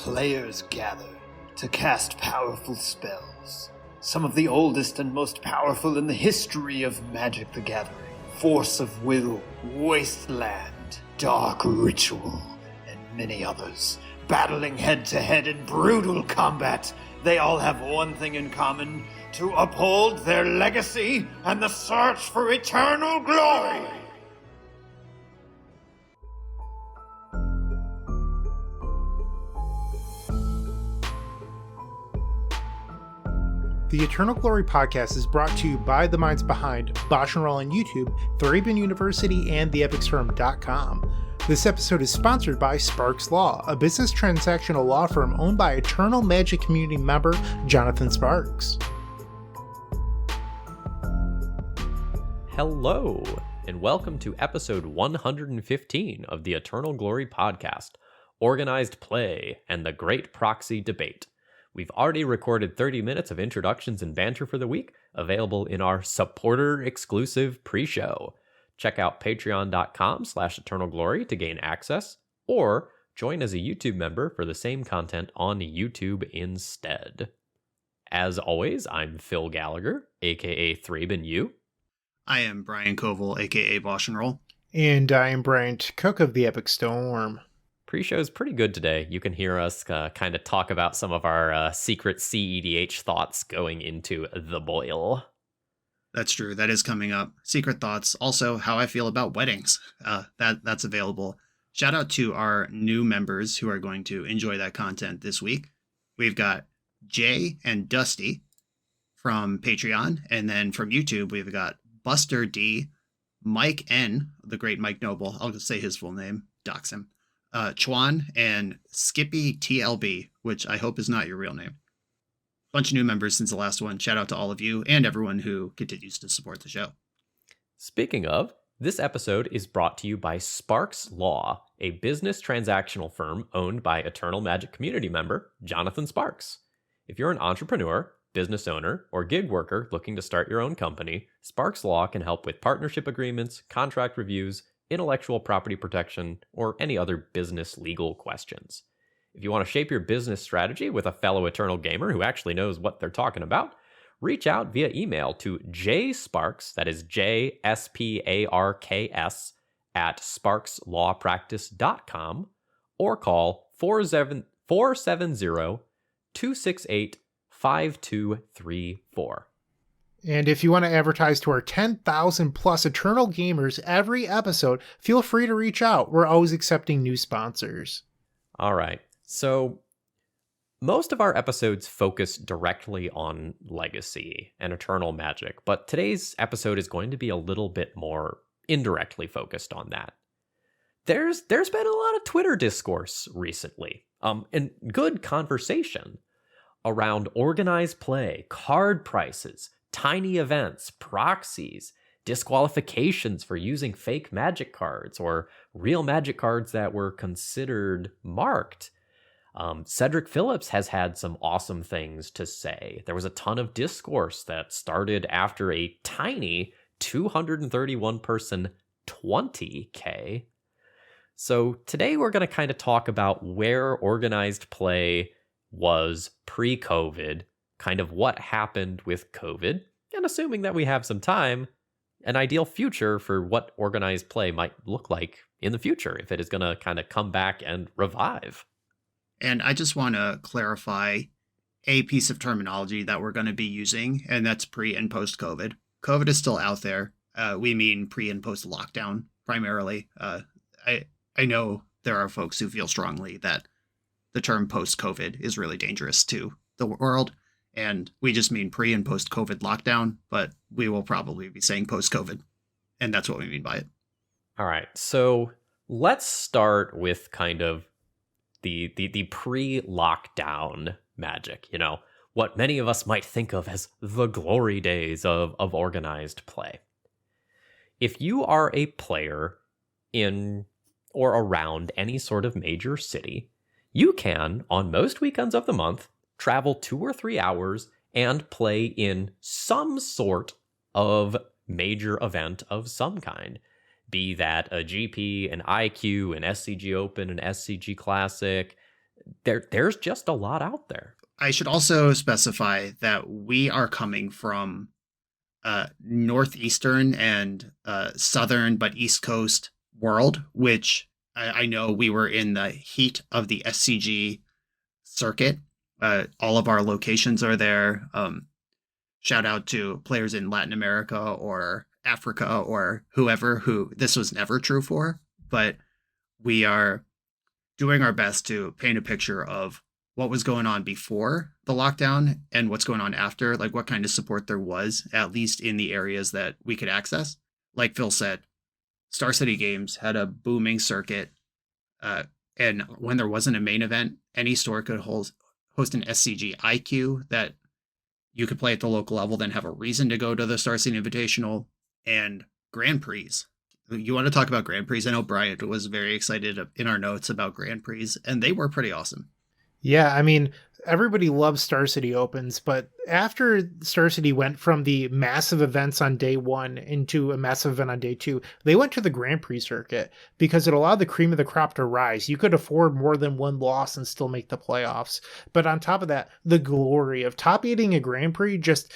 players gather to cast powerful spells. Some of the oldest and most powerful in the history of Magic the Gathering. Force of Will, Wasteland, Dark Ritual, and many others. Battling head-to-head in brutal combat, they all have one thing in common: to uphold their legacy and the search for eternal glory. The Eternal Glory podcast is brought to you by the minds behind BoshNRoll on YouTube, ThrabenU University, and theepicsfirm.com. This episode is sponsored by Sparks Law, a business transactional law firm owned by Eternal Magic community member Jonathan Sparks. Hello, and welcome to episode 115 of the Eternal Glory podcast, Organized Play and the Great Proxy Debate. We've already recorded 30 minutes of introductions and banter for the week, available in our supporter-exclusive pre-show. Check out patreon.com/eternalglory to gain access, or join as a YouTube member for the same content on YouTube instead. As always, I'm Phil Gallagher, aka ThrabenU. I am Brian Coval, aka BoshNRoll. And I am Bryant Cook of the Epic Storm. Pre-show is pretty good today. You can hear us kind of talk about some of our secret CEDH thoughts going into the boil. That's true. That is coming up. Secret thoughts. Also, how I feel about weddings. That's available. Shout out to our new members who are going to enjoy that content this week. We've got Jay and Dusty from Patreon, and then from YouTube we've got Buster D, Mike N, the great Mike Noble. I'll just say his full name. Dox him. Chuan, and Skippy TLB, which I hope is not your real name. Bunch of new members since the last one. Shout out to all of you and everyone who continues to support the show. Speaking of, this episode is brought to you by Sparks Law, a business transactional firm owned by Eternal Magic community member Jonathan Sparks. If you're an entrepreneur, business owner, or gig worker looking to start your own company, Sparks Law can help with partnership agreements, contract reviews, intellectual property protection, or any other business legal questions. If you want to shape your business strategy with a fellow Eternal gamer who actually knows what they're talking about, reach out via email to jsparks, that is JSPARKS, at sparkslawpractice.com, or call 470-268-5234. And if you want to advertise to our 10,000 plus Eternal gamers every episode, feel free to reach out. We're always accepting new sponsors. All right. So most of our episodes focus directly on Legacy and Eternal Magic, but today's episode is going to be a little bit more indirectly focused on that. There's been a lot of Twitter discourse recently, and good conversation around organized play, card prices, tiny events, proxies, disqualifications for using fake magic cards or real magic cards that were considered marked. Cedric Phillips has had some awesome things to say. There was a ton of discourse that started after a tiny 231-person 20K. So today we're going to kind of talk about where organized play was pre-COVID, kind of what happened with COVID, and assuming that we have some time, an ideal future for what organized play might look like in the future, if it is going to kind of come back and revive. And I just want to clarify a piece of terminology that we're going to be using, and that's pre and post COVID. COVID is still out there. We mean pre and post lockdown primarily. I know there are folks who feel strongly that the term post COVID is really dangerous to the world. And we just mean pre and post COVID lockdown, but we will probably be saying post COVID. And that's what we mean by it. All right. So let's start with kind of the pre-lockdown Magic, what many of us might think of as the glory days of organized play. If you are a player in or around any sort of major city, you can, on most weekends of the month, travel 2 or 3 hours and play in some sort of major event of some kind. Be that a GP, an IQ, an SCG Open, an SCG Classic, there's just a lot out there. I should also specify that we are coming from northeastern and southern but East Coast world, which I know we were in the heat of the SCG circuit. All of our locations are there. Shout out to players in Latin America or Africa or whoever who this was never true for, but we are doing our best to paint a picture of what was going on before the lockdown and what's going on after, like what kind of support there was, at least in the areas that we could access. Like Phil said, Star City Games had a booming circuit, and when there wasn't a main event, any store could host an SCG IQ that you could play at the local level, then have a reason to go to the Star City Invitational and Grand Prix. You want to talk about Grand Prix? I know Bryant was very excited in our notes about Grand Prix, and they were pretty awesome. Yeah, I mean, everybody loves Star City Opens, but after Star City went from the massive events on day one into a massive event on day two, they went to the Grand Prix circuit because it allowed the cream of the crop to rise. You could afford more than one loss and still make the playoffs. But on top of that, the glory of top 8ing a Grand Prix just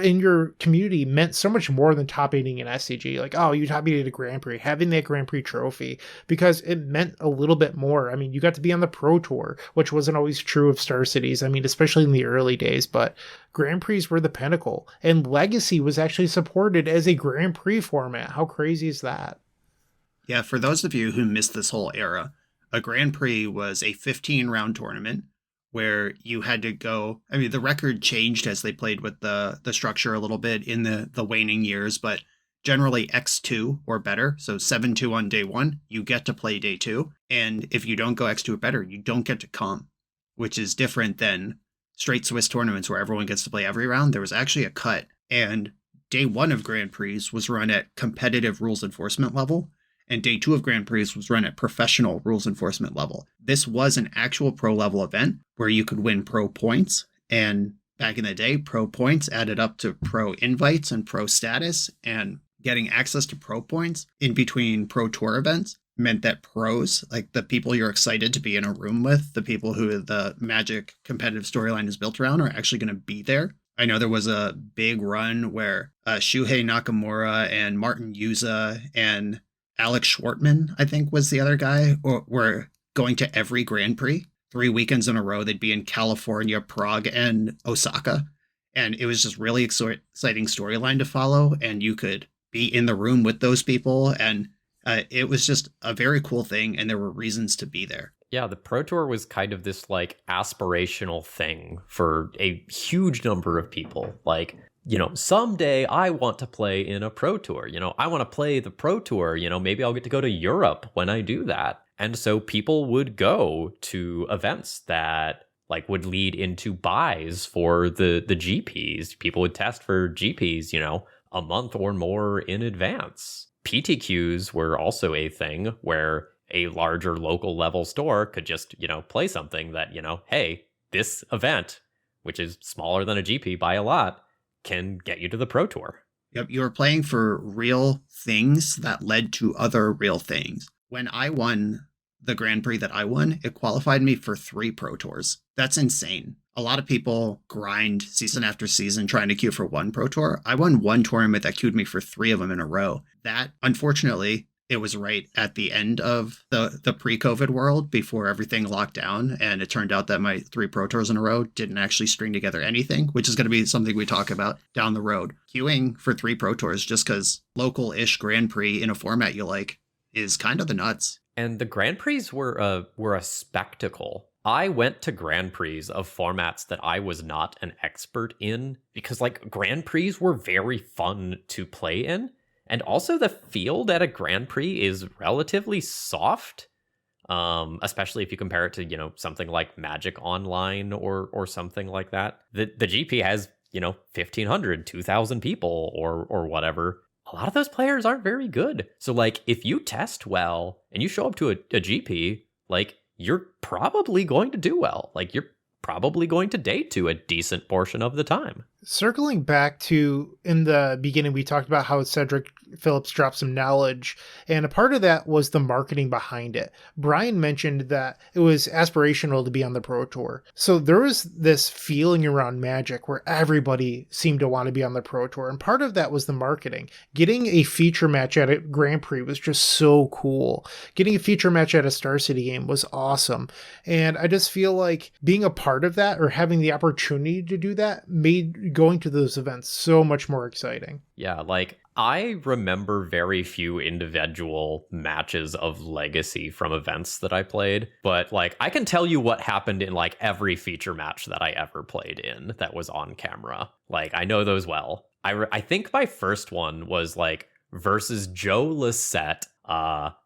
in your community meant so much more than top 8ing an SCG. Like, oh, you top 8ed a Grand Prix, having that Grand Prix trophy, because it meant a little bit more. I mean, you got to be on the Pro Tour, which wasn't always true of Star Cities. I mean, especially in the early days, but Grand Prix were the pinnacle. And Legacy was actually supported as a Grand Prix format. How crazy is that? Yeah, for those of you who missed this whole era, a Grand Prix was a 15-round tournament where you had to go. I mean, the record changed as they played with the structure a little bit in the waning years, but generally X2 or better. So 7-2 on day one, you get to play day two. And if you don't go X2 or better, you don't get to come, which is different than straight Swiss tournaments where everyone gets to play every round. There was actually a cut, and day one of Grand Prix was run at competitive rules enforcement level, and day two of Grand Prix was run at professional rules enforcement level. This was an actual pro level event where you could win pro points. And back in the day, pro points added up to pro invites and pro status, and getting access to pro points in between pro tour events meant that pros, like the people you're excited to be in a room with, the people who the Magic competitive storyline is built around, are actually going to be there. I know there was a big run where Shuhei Nakamura and Martin Yuza and Alex Schwartman, I think was the other guy, were going to every Grand Prix. 3 weekends in a row, they'd be in California, Prague, and Osaka. And it was just really exciting storyline to follow. And you could be in the room with those people. And it was just a very cool thing. And there were reasons to be there. Yeah, the Pro Tour was kind of this like aspirational thing for a huge number of people. Like, someday I want to play in a Pro Tour. I want to play the Pro Tour. Maybe I'll get to go to Europe when I do that. And so people would go to events that like would lead into buys for the GPs. People would test for GPs, a month or more in advance. PTQs were also a thing where a larger local level store could just, play something that, hey, this event, which is smaller than a GP by a lot, can get you to the Pro Tour. Yep, you were playing for real things that led to other real things. When I won the Grand Prix that I won, it qualified me for 3 Pro Tours. That's insane. A lot of people grind season after season trying to queue for 1 Pro Tour. I won 1 tournament that queued me for 3 of them in a row. That, unfortunately, it was right at the end of the pre-COVID world before everything locked down. And it turned out that my 3 Pro Tours in a row didn't actually string together anything, which is going to be something we talk about down the road. Queuing for 3 Pro Tours just because local-ish Grand Prix in a format you like is kind of the nuts. And the Grand Prix were a spectacle. I went to Grand Prix of formats that I was not an expert in because like Grand Prix were very fun to play in. And also the field at a Grand Prix is relatively soft, especially if you compare it to, something like Magic Online or something like that. The GP has, 1,500, 2,000 people or whatever. A lot of those players aren't very good. So like if you test well and you show up to a GP, like you're probably going to do well. Like you're probably going to day 2 a decent portion of the time. Circling back to in the beginning, we talked about how Cedric Phillips dropped some knowledge, and a part of that was the marketing behind it. Brian mentioned that it was aspirational to be on the Pro Tour. So there was this feeling around Magic where everybody seemed to want to be on the Pro Tour, and part of that was the marketing. Getting a feature match at a Grand Prix was just so cool. Getting a feature match at a Star City game was awesome. And I just feel like being a part of that or having the opportunity to do that made going to those events so much more exciting. Yeah, like I remember very few individual matches of Legacy from events that I played, but like I can tell you what happened in like every feature match that I ever played in that was on camera. Like I know those well. I think my first one was like versus Joe Lissette,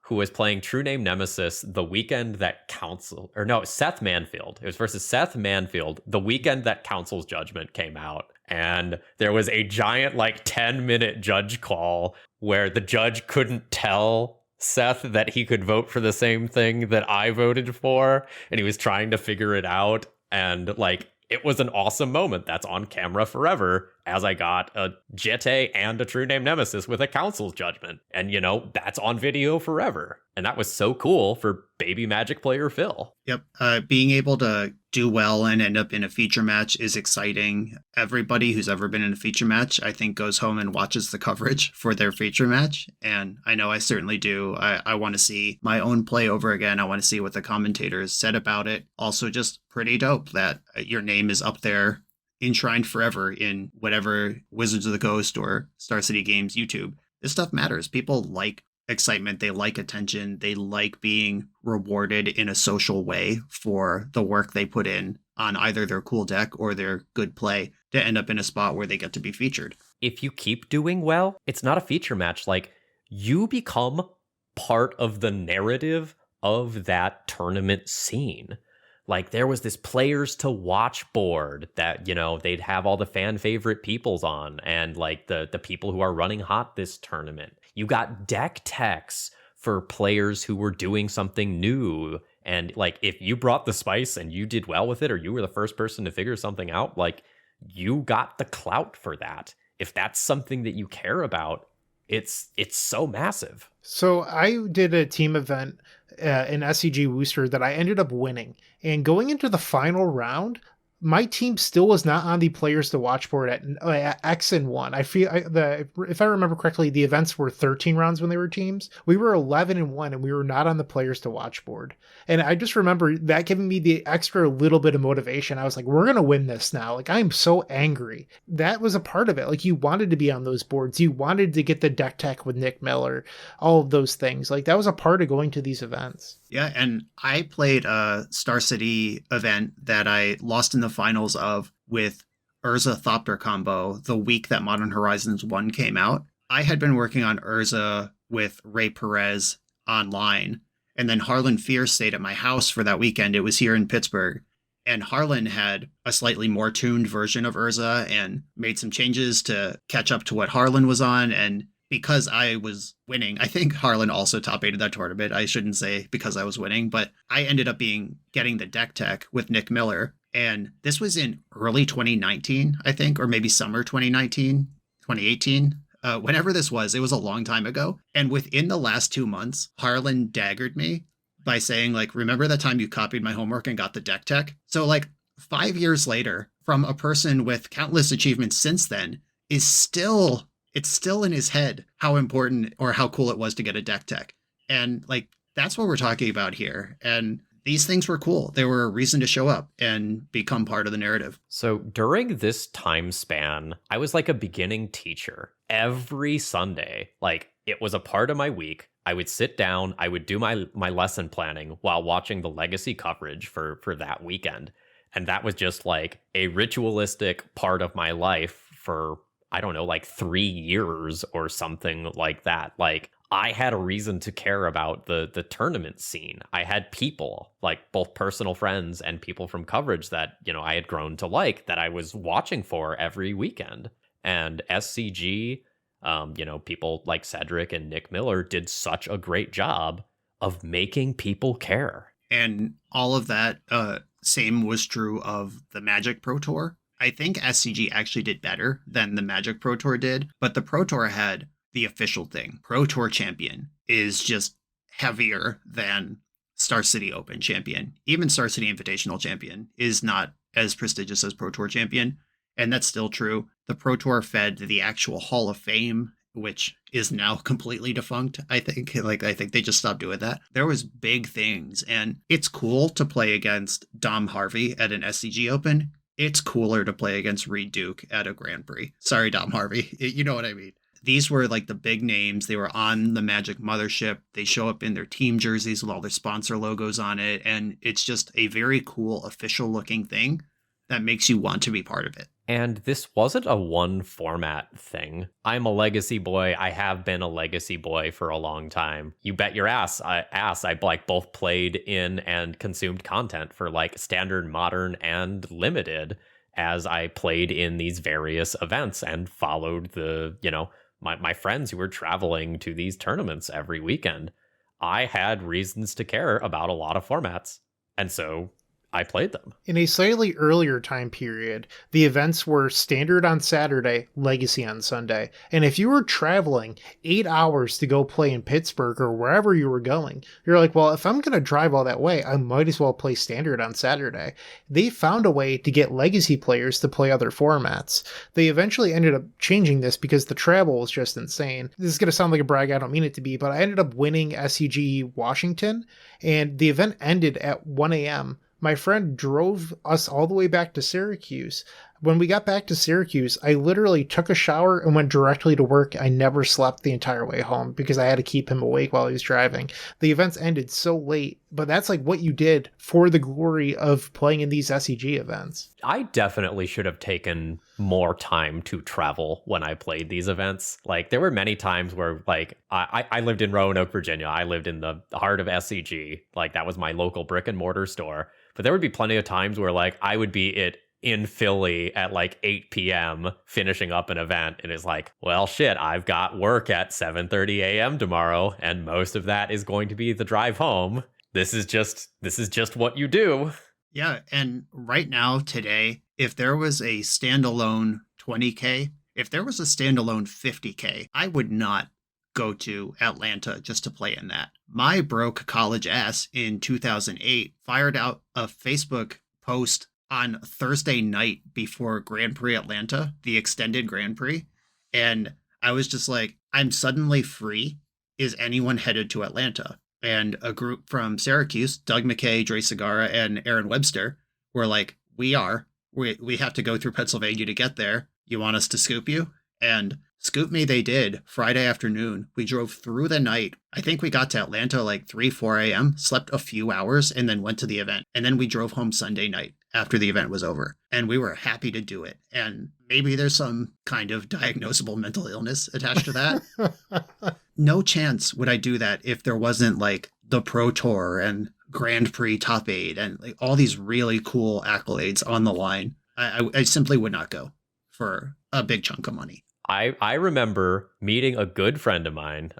who was playing True Name Nemesis the weekend that Seth Manfield. It was versus Seth Manfield the weekend that Council's Judgment came out. And there was a giant, like, 10-minute judge call where the judge couldn't tell Seth that he could vote for the same thing that I voted for. And he was trying to figure it out. And, like, it was an awesome moment that's on camera forever as I got a Jete and a True Name Nemesis with a Council's Judgment. And, you know, that's on video forever. And that was so cool for baby Magic player Phil. Yep. Being able to do well and end up in a feature match is exciting. Everybody who's ever been in a feature match, I think, goes home and watches the coverage for their feature match. And I know I certainly do. I want to see my own play over again. I want to see what the commentators said about it. Also, just pretty dope that your name is up there, enshrined forever in whatever Wizards of the Coast or Star City Games YouTube. This stuff matters. People like excitement, they like attention, they like being rewarded in a social way for the work they put in on either their cool deck or their good play to end up in a spot where they get to be featured. If you keep doing well, it's not a feature match. Like, you become part of the narrative of that tournament scene. Like, there was this players to watch board that, you know, they'd have all the fan favorite peoples on, and like the people who are running hot this tournament. You got deck techs for players who were doing something new. And like, if you brought the spice and you did well with it, or you were the first person to figure something out, like, you got the clout for that. If that's something that you care about, it's so massive. So I did a team event in SCG Worcester that I ended up winning. And going into the final round, my team still was not on the players to watch board at X and 1. I feel if I remember correctly, the events were 13 rounds when they were teams. We were 11 and 1, and we were not on the players to watch board. And I just remember that giving me the extra little bit of motivation. I was like, we're gonna win this now. Like, I'm so angry. That was a part of it. Like, you wanted to be on those boards. You wanted to get the deck tech with Nick Miller. All of those things. Like, that was a part of going to these events. Yeah, and I played a Star City event that I lost in the finals of with Urza Thopter combo the week that Modern Horizons 1 came out. I had been working on Urza with Ray Perez online, and then Harlan Fierce stayed at my house for that weekend. It was here in Pittsburgh. And Harlan had a slightly more tuned version of Urza and made some changes to catch up to what Harlan was on. And because I was winning, I think Harlan also top 8'd that tournament. I shouldn't say because I was winning, but I ended up getting the deck tech with Nick Miller. And this was in early 2019, I think, or maybe summer 2019, 2018. Whenever this was, it was a long time ago. And within the last 2 months, Harlan daggered me by saying, like, remember that time you copied my homework and got the deck tech? So like 5 years later, from a person with countless achievements since then, it's still in his head how important or how cool it was to get a deck tech. And like, that's what we're talking about here. And these things were cool. They were a reason to show up and become part of the narrative. So during this time span, I was like a beginning teacher. Every Sunday, like, it was a part of my week. I would sit down, I would do my lesson planning while watching the Legacy coverage for that weekend. And that was just like a ritualistic part of my life for, I don't know, like 3 years or something like that. Like, I had a reason to care about the tournament scene. I had people, like both personal friends and people from coverage that, you know, I had grown to like, that I was watching for every weekend. And SCG, you know, people like Cedric and Nick Miller did such a great job of making people care. And all of that, same was true of the Magic Pro Tour. I think SCG actually did better than the Magic Pro Tour did, but the Pro Tour had the official thing. Pro Tour Champion is just heavier than Star City Open Champion. Even Star City Invitational Champion is not as prestigious as Pro Tour Champion, and that's still true. The Pro Tour fed the actual Hall of Fame, which is now completely defunct, I think. I think they just stopped doing that. There was big things, and it's cool to play against Dom Harvey at an SCG Open. It's cooler to play against Reed Duke at a Grand Prix. Sorry, Dom Harvey. You know what I mean. These were like the big names. They were on the Magic mothership. They show up in their team jerseys with all their sponsor logos on it. And it's just a very cool official looking thing that makes you want to be part of it. And this wasn't a one format thing. I'm a legacy boy. I have been a legacy boy for a long time. You bet your ass I like both played in and consumed content for like standard, modern, and limited as I played in these various events and followed the, my friends who were traveling to these tournaments every weekend. I had reasons to care about a lot of formats. And so I played them. In a slightly earlier time period, the events were standard on Saturday, legacy on Sunday. And if you were traveling 8 hours to go play in Pittsburgh or wherever you were going, you're like, well, if I'm going to drive all that way, I might as well play standard on Saturday. They found a way to get legacy players to play other formats. They eventually ended up changing this because the travel was just insane. This is going to sound like a brag, I don't mean it to be, but I ended up winning SCG Washington, and the event ended at 1 a.m. My friend drove us all the way back to Syracuse. When we got back to Syracuse, I literally took a shower and went directly to work. I never slept the entire way home because I had to keep him awake while he was driving. The events ended so late, but that's like what you did for the glory of playing in these SCG events. I definitely should have taken more time to travel when I played these events. Like, there were many times where, like, I lived in Roanoke, Virginia. I lived in the heart of SCG. Like, that was my local brick and mortar store. But there would be plenty of times where, like, I would be in Philly at like 8 p.m. finishing up an event, and it's like, well, shit, I've got work at 7:30 a.m. tomorrow, and most of that is going to be the drive home. This is just what you do. Yeah, and right now, today, if there was a standalone 20K, if there was a standalone 50K, I would not go to Atlanta just to play in that. My broke college ass in 2008 fired out a Facebook post on Thursday night before Grand Prix Atlanta, the extended Grand Prix. And I was just like, I'm suddenly free. Is anyone headed to Atlanta? And a group from Syracuse, Doug McKay, Dre Segara, and Aaron Webster, were like, we are. We have to go through Pennsylvania to get there. You want us to scoop you? And scoop me they did Friday afternoon. We drove through the night. I think we got to Atlanta like 4 a.m., slept a few hours, and then went to the event. And then we drove home Sunday night after the event was over. And we were happy to do it. And maybe there's some kind of diagnosable mental illness attached to that. No chance would I do that if there wasn't like the Pro Tour and Grand Prix Top 8 and like all these really cool accolades on the line. I simply would not go for a big chunk of money. I remember meeting a good friend of mine,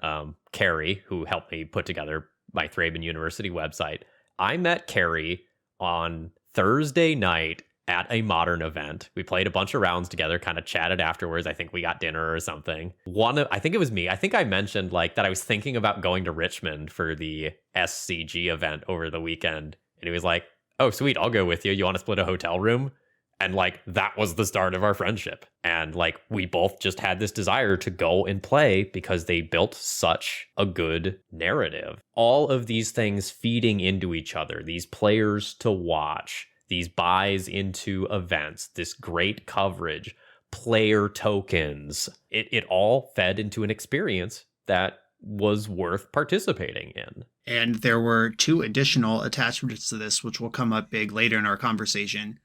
Carrie, who helped me put together my Thraben University website. I met Carrie on Thursday night at a modern event. We played a bunch of rounds together, kind of chatted afterwards. I think we got dinner or something. I think it was me. I think I mentioned like that I was thinking about going to Richmond for the SCG event over the weekend. And he was like, oh, sweet, I'll go with you. You want to split a hotel room? And like, that was the start of our friendship. And like, we both just had this desire to go and play because they built such a good narrative. All of these things feeding into each other, these players to watch, these buys into events, this great coverage, player tokens, it all fed into an experience that was worth participating in. And there were 2 additional attachments to this, which will come up big later in our conversation.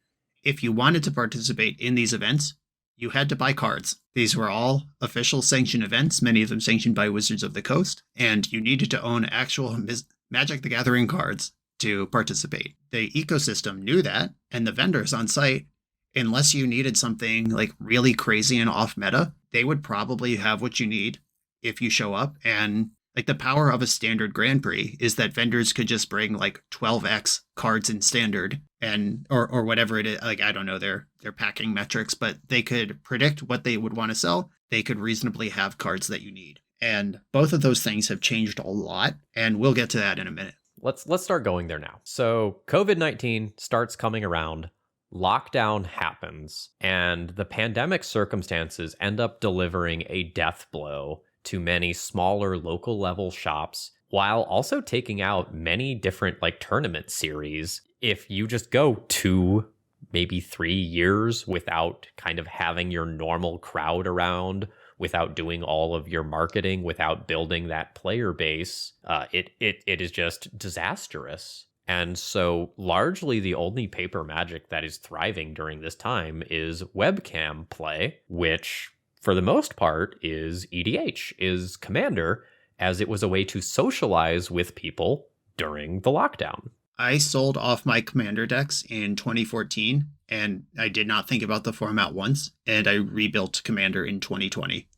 If you wanted to participate in these events, you had to buy cards. These were all official sanctioned events, many of them sanctioned by Wizards of the Coast, and you needed to own actual Magic the Gathering cards to participate. The ecosystem knew that, and the vendors on site, unless you needed something like really crazy and off meta, they would probably have what you need if you show up. And like the power of a standard Grand Prix is that vendors could just bring like 12x cards in standard and or whatever it is. Like, I don't know their packing metrics, but they could predict what they would want to sell. They could reasonably have cards that you need. And both of those things have changed a lot, and we'll get to that in a minute. Let's start going there now. So COVID-19 starts coming around, lockdown happens, and the pandemic circumstances end up delivering a death blow to many smaller local level shops, while also taking out many different like tournament series. If you just go 2, maybe 3 years without kind of having your normal crowd around, without doing all of your marketing, without building that player base, it is just disastrous. And so largely the only paper Magic that is thriving during this time is webcam play, which for the most part is EDH, is Commander, as it was a way to socialize with people during the lockdown. I sold off my Commander decks in 2014, and I did not think about the format once, and I rebuilt Commander in 2020.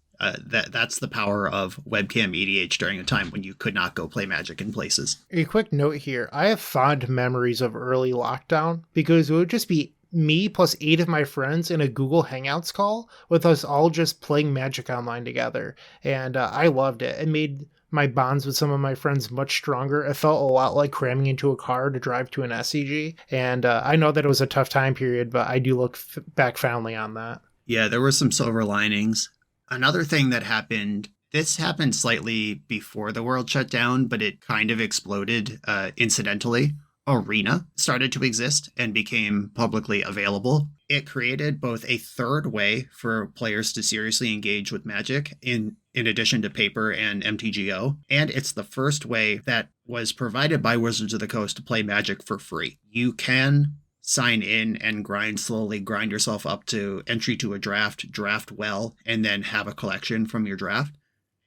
That's the power of webcam EDH during a time when you could not go play Magic in places. A quick note here. I have fond memories of early lockdown because it would just be me plus 8 of my friends in a Google Hangouts call with us all just playing Magic Online together. And I loved it. It made my bonds with some of my friends much stronger. It felt a lot like cramming into a car to drive to an SCG. And I know that it was a tough time period, but I do look back fondly on that. Yeah, there were some silver linings. Another thing that happened, this happened slightly before the world shut down, but it kind of exploded incidentally. Arena started to exist and became publicly available. It created both a third way for players to seriously engage with Magic in addition to paper and MTGO. And it's the first way that was provided by Wizards of the Coast to play Magic for free. You can sign in and slowly grind yourself up to entry to a draft well, and then have a collection from your draft.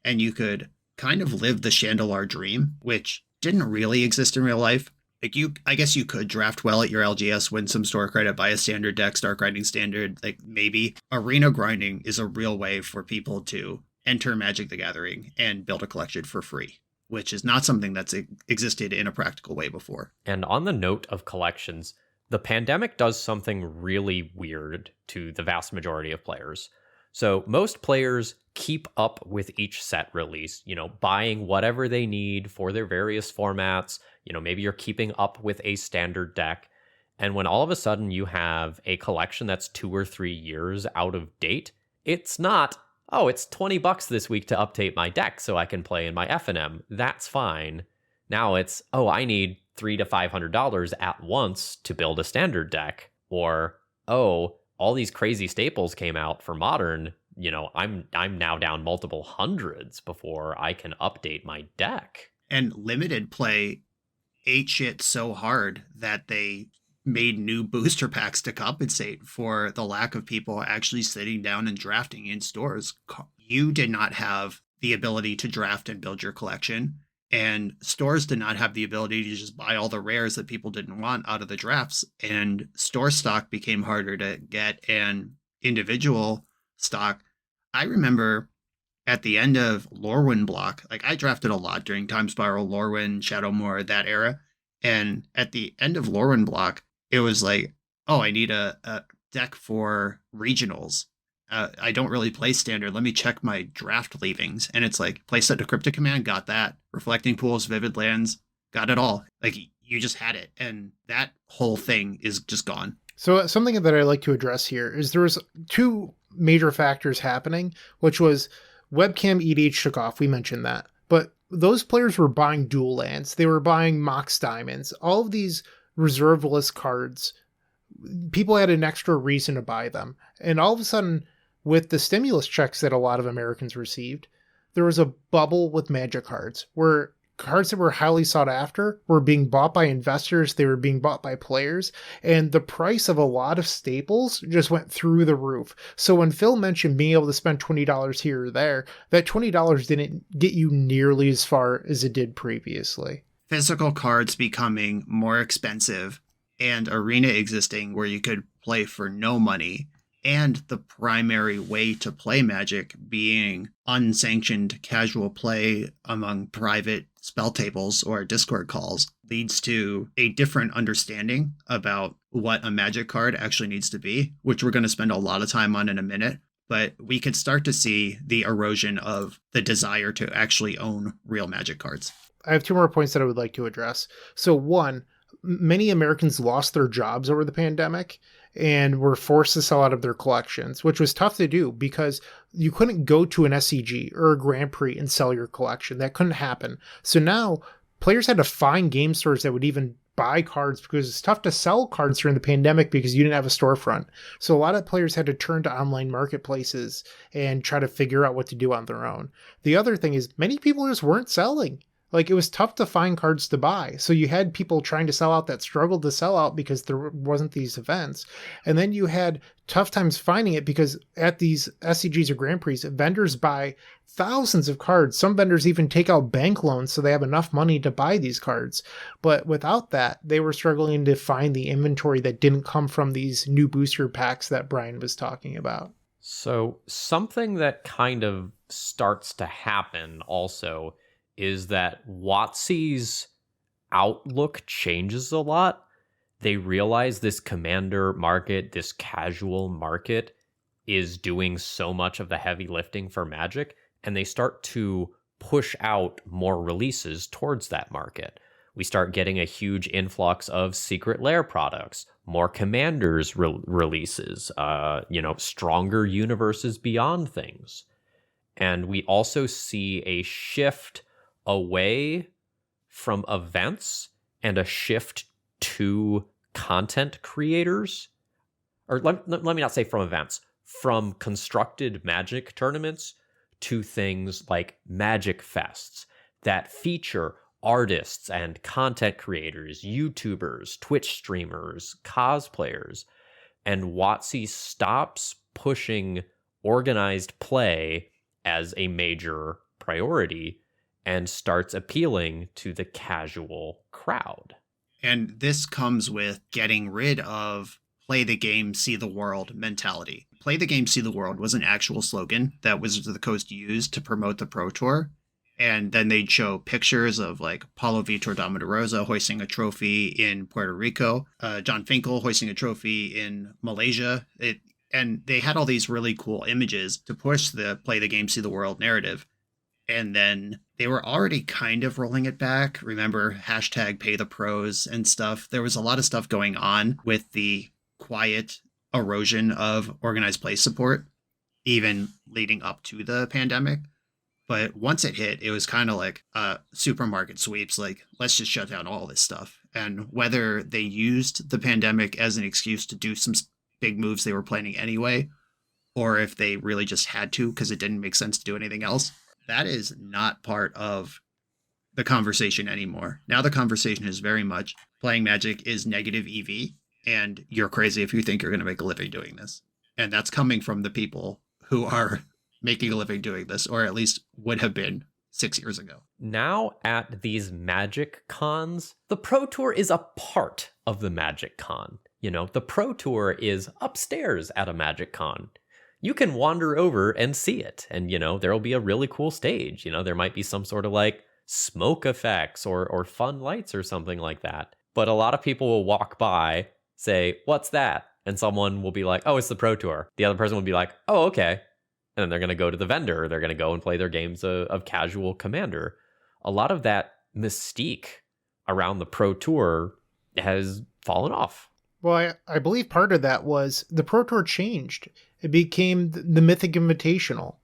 And you could kind of live the Chandelar dream, which didn't really exist in real life. Like I guess you could draft well at your LGS, win some store credit, buy a standard deck, start grinding standard, like maybe. Arena grinding is a real way for people to enter Magic the Gathering and build a collection for free, which is not something that's existed in a practical way before. And on the note of collections, the pandemic does something really weird to the vast majority of players. So most players keep up with each set release, buying whatever they need for their various formats. Maybe you're keeping up with a standard deck. And when all of a sudden you have a collection that's 2 or 3 years out of date, it's not, oh, it's $20 this week to update my deck so I can play in my F&M. That's fine. Now it's, oh, I need $300 to $500 at once to build a standard deck. Or, oh, all these crazy staples came out for Modern. I'm now down multiple hundreds before I can update my deck. And limited play ate shit so hard that they made new booster packs to compensate for the lack of people actually sitting down and drafting in stores. You did not have the ability to draft and build your collection, and stores did not have the ability to just buy all the rares that people didn't want out of the drafts, and store stock became harder to get, and individual stock. I remember at the end of Lorwyn block, like I drafted a lot during Time Spiral, Lorwyn, Shadowmoor, that era. And at the end of Lorwyn block, it was like, oh, I need a deck for regionals. I don't really play standard. Let me check my draft leavings. And it's like, playset to Cryptic Command, got that. Reflecting Pools, Vivid Lands, got it all. Like, you just had it. And that whole thing is just gone. So something that I'd like to address here is there was 2 major factors happening, which was webcam EDH took off. We mentioned that. But those players were buying dual lands. They were buying Mox Diamonds. All of these reserve list cards, people had an extra reason to buy them. And all of a sudden, with the stimulus checks that a lot of Americans received, there was a bubble with Magic cards where cards that were highly sought after were being bought by investors. They were being bought by players, and the price of a lot of staples just went through the roof. So when Phil mentioned being able to spend $20 here or there, that $20 didn't get you nearly as far as it did previously. Physical cards becoming more expensive, and Arena existing where you could play for no money, and the primary way to play Magic being unsanctioned casual play among private spell tables or Discord calls, leads to a different understanding about what a Magic card actually needs to be, which we're going to spend a lot of time on in a minute. But we could start to see the erosion of the desire to actually own real Magic cards. I have two more points that I would like to address. So one, many Americans lost their jobs over the pandemic and were forced to sell out of their collections, which was tough to do because you couldn't go to an SCG or a Grand Prix and sell your collection. That couldn't happen. So now players had to find game stores that would even buy cards because it's tough to sell cards during the pandemic because you didn't have a storefront. So a lot of players had to turn to online marketplaces and try to figure out what to do on their own. The other thing is many people just weren't selling. Like, it was tough to find cards to buy. So you had people trying to sell out that struggled to sell out because there wasn't these events. And then you had tough times finding it because at these SCGs or Grand Prix, vendors buy thousands of cards. Some vendors even take out bank loans so they have enough money to buy these cards. But without that, they were struggling to find the inventory that didn't come from these new booster packs that Brian was talking about. So something that kind of starts to happen also is that WotC's outlook changes a lot. They realize this commander market, this casual market, is doing so much of the heavy lifting for Magic, and they start to push out more releases towards that market. We start getting a huge influx of Secret Lair products, more Commanders releases, stronger universes beyond things. And we also see a shift away from events and a shift to content creators. Or let me not say from events, from constructed Magic tournaments to things like Magic Fests that feature artists and content creators, YouTubers, Twitch streamers, cosplayers. And WotC stops pushing organized play as a major priority and starts appealing to the casual crowd. And this comes with getting rid of play the game, see the world mentality. Play the game, see the world was an actual slogan that Wizards of the Coast used to promote the Pro Tour. And then they'd show pictures of like Paulo Vitor Damarosa hoisting a trophy in Puerto Rico, John Finkel hoisting a trophy in Malaysia. And they had all these really cool images to push the play the game, see the world narrative. And then they were already kind of rolling it back. Remember, hashtag pay the pros and stuff. There was a lot of stuff going on with the quiet erosion of organized play support, even leading up to the pandemic. But once it hit, it was kind of like supermarket sweeps, like, let's just shut down all this stuff. And whether they used the pandemic as an excuse to do some big moves they were planning anyway, or if they really just had to because it didn't make sense to do anything else, that is not part of the conversation anymore. Now the conversation is very much playing Magic is negative EV, and you're crazy if you think you're going to make a living doing this. And that's coming from the people who are making a living doing this, or at least would have been 6 years ago. Now at these Magic cons, the Pro Tour is a part of the Magic Con. You know, the Pro Tour is upstairs at a Magic Con. You can wander over and see it. And, you know, there'll be a really cool stage. You know, there might be some sort of like smoke effects or fun lights or something like that. But a lot of people will walk by, say, what's that? And someone will be like, oh, it's the Pro Tour. The other person will be like, oh, okay. And then they're going to go to the vendor. They're going to go and play their games of casual Commander. A lot of that mystique around the Pro Tour has fallen off. Well, I believe part of that was the Pro Tour changed. It became the Mythic Invitational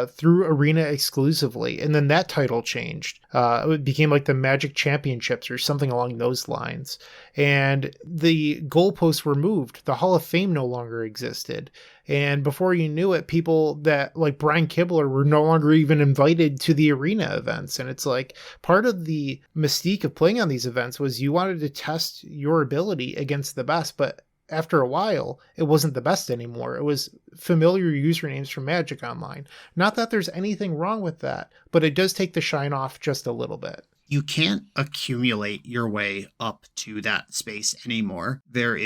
through Arena exclusively. And then that title changed. It became like the Magic Championships or something along those lines. And the goalposts were moved. The Hall of Fame no longer existed. And before you knew it, people that like Brian Coval were no longer even invited to the arena events. And it's like part of the mystique of playing on these events was you wanted to test your ability against the best, but after a while, it wasn't the best anymore. It was familiar usernames from Magic Online. Not that there's anything wrong with that, but it does take the shine off just a little bit. You can't accumulate your way up to that space anymore. There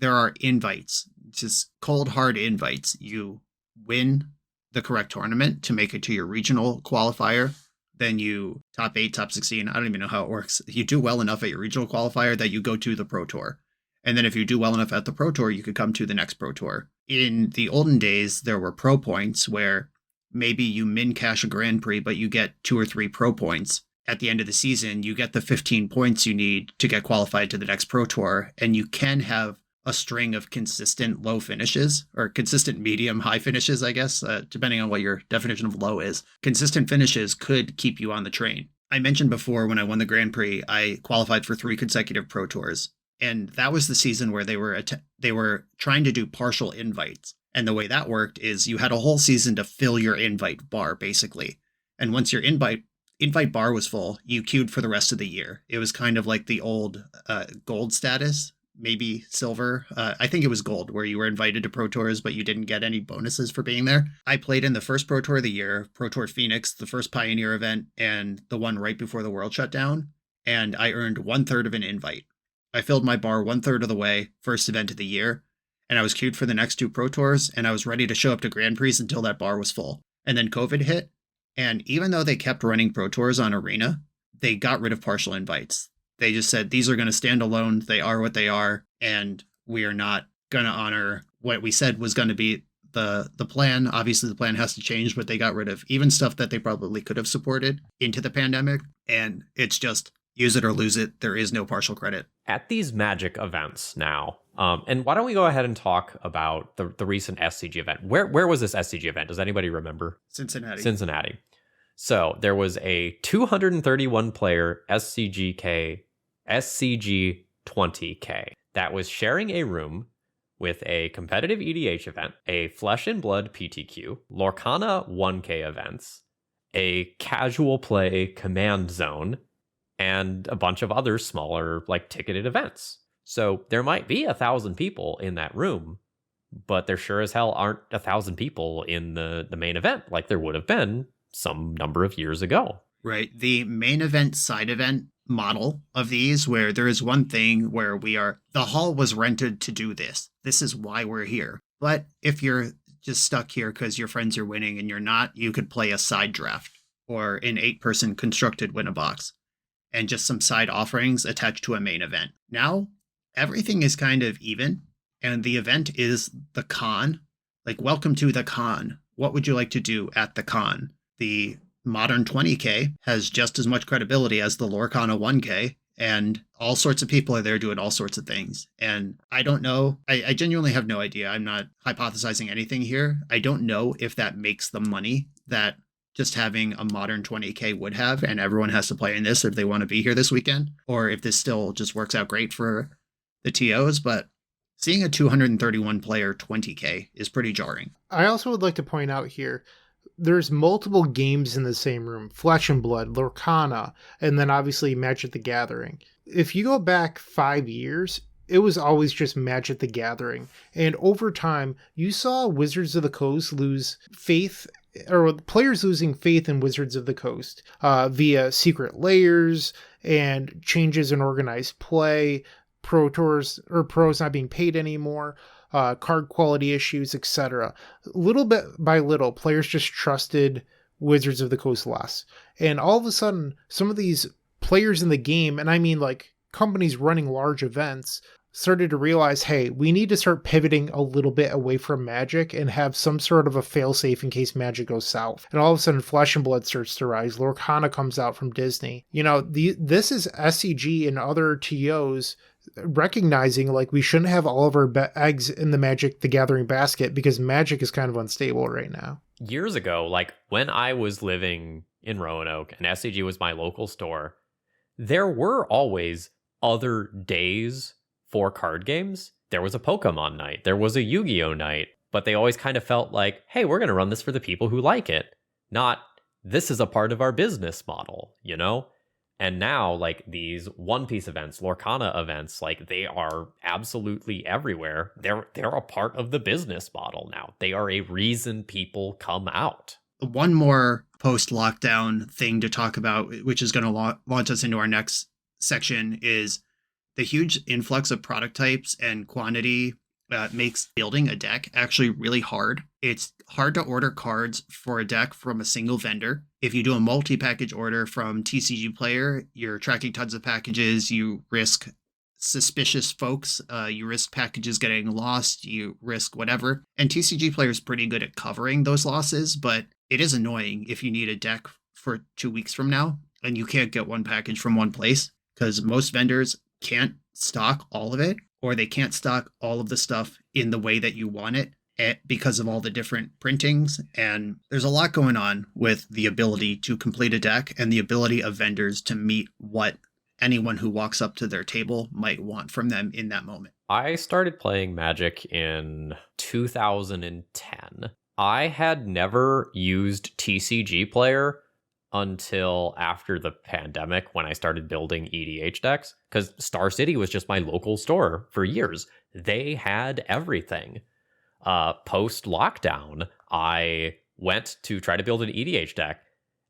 are invites, just cold hard invites. You win the correct tournament to make it to your regional qualifier. Then you top 8, top 16. I don't even know how it works. You do well enough at your regional qualifier that you go to the Pro Tour. And then if you do well enough at the Pro Tour, you could come to the next Pro Tour. In the olden days, there were pro points where maybe you min cash a Grand Prix, but you get 2 or 3 pro points. At the end of the season, you get the 15 points you need to get qualified to the next Pro Tour, and you can have a string of consistent low finishes, or consistent medium high finishes, I guess, depending on what your definition of low is. Consistent finishes could keep you on the train. I mentioned before when I won the Grand Prix, I qualified for 3 consecutive Pro Tours. And that was the season where they were trying to do partial invites. And the way that worked is you had a whole season to fill your invite bar, basically. And once your invite bar was full, you queued for the rest of the year. It was kind of like the old gold status, maybe silver. I think it was gold, where you were invited to Pro Tours, but you didn't get any bonuses for being there. I played in the first Pro Tour of the year, Pro Tour Phoenix, the first Pioneer event, and the one right before the world shut down. And I earned 1/3 of an invite. I filled my bar 1/3 of the way, first event of the year, and I was queued for the next 2 Pro Tours, and I was ready to show up to Grand Prix until that bar was full. And then COVID hit, and even though they kept running Pro Tours on Arena, they got rid of partial invites. They just said, these are going to stand alone, they are what they are, and we are not going to honor what we said was going to be the plan. Obviously, the plan has to change, but they got rid of even stuff that they probably could have supported into the pandemic, and it's just use it or lose it. There is no partial credit. At these Magic events now, and why don't we go ahead and talk about the recent SCG event? Where was this SCG event? Does anybody remember? Cincinnati. So there was a 231 player SCG 20K that was sharing a room with a competitive EDH event, a Flesh and Blood PTQ, Lorcana 1K events, a casual play command zone, and a bunch of other smaller, like, ticketed events. So there might be 1,000 people in that room, but there sure as hell aren't 1,000 people in the main event like there would have been some number of years ago. Right. The main event, side event model of these, where there is one thing where the hall was rented to do this. This is why we're here. But if you're just stuck here because your friends are winning and you're not, you could play a side draft or an 8-person constructed win a box, and just some side offerings attached to a main event. Now, everything is kind of even, and the event is the con. Like, welcome to the con. What would you like to do at the con? The modern 20K has just as much credibility as the Lorcana 1K, and all sorts of people are there doing all sorts of things. And I don't know. I genuinely have no idea. I'm not hypothesizing anything here. I don't know if that makes the money that just having a modern 20K would have, and everyone has to play in this if they want to be here this weekend, or if this still just works out great for the TOs. But seeing a 231 player 20K is pretty jarring. I also would like to point out here, there's multiple games in the same room: Flesh and Blood, Lorcana, and then obviously Magic the Gathering. If you go back 5 years, it was always just Magic the Gathering. And over time, you saw Wizards of the Coast lose faith, or players losing faith in Wizards of the Coast via secret layers and changes in organized play, pro tours or pros not being paid anymore, card quality issues, etc. Little bit by little, players just trusted Wizards of the Coast less. And all of a sudden, some of these players in the game, and I mean like companies running large events, started to realize, hey, we need to start pivoting a little bit away from Magic and have some sort of a failsafe in case Magic goes south. And all of a sudden, Flesh and Blood starts to rise. Lorcana comes out from Disney. You know, this is SCG and other TOs recognizing like we shouldn't have all of our eggs in the Magic the Gathering basket, because Magic is kind of unstable right now. Years ago, like when I was living in Roanoke and SCG was my local store, there were always other days for card games. There was a Pokemon night, there was a Yu-Gi-Oh night, but they always kind of felt like, hey, we're going to run this for the people who like it, not this is a part of our business model, you know? And now, like, these One Piece events, Lorcana events, like, they are absolutely everywhere. They're a part of the business model now. They are a reason people come out. One more post-lockdown thing to talk about, which is going to launch us into our next section, is the huge influx of product types and quantity makes building a deck actually really hard. It's hard to order cards for a deck from a single vendor. If you do a multi-package order from TCG Player, you're tracking tons of packages. You risk suspicious folks. You risk packages getting lost, you risk whatever. And TCG players pretty good at covering those losses, but it is annoying if you need a deck for 2 weeks from now and you can't get one package from one place, because most vendors can't stock all of it, or they can't stock all of the stuff in the way that you want it because of all the different printings. And there's a lot going on with the ability to complete a deck and the ability of vendors to meet what anyone who walks up to their table might want from them in that moment. I started playing Magic in 2010. I had never used TCG Player until after the pandemic, when I started building EDH decks, because Star City was just my local store for years. They had everything. Post-lockdown, I went to try to build an EDH deck,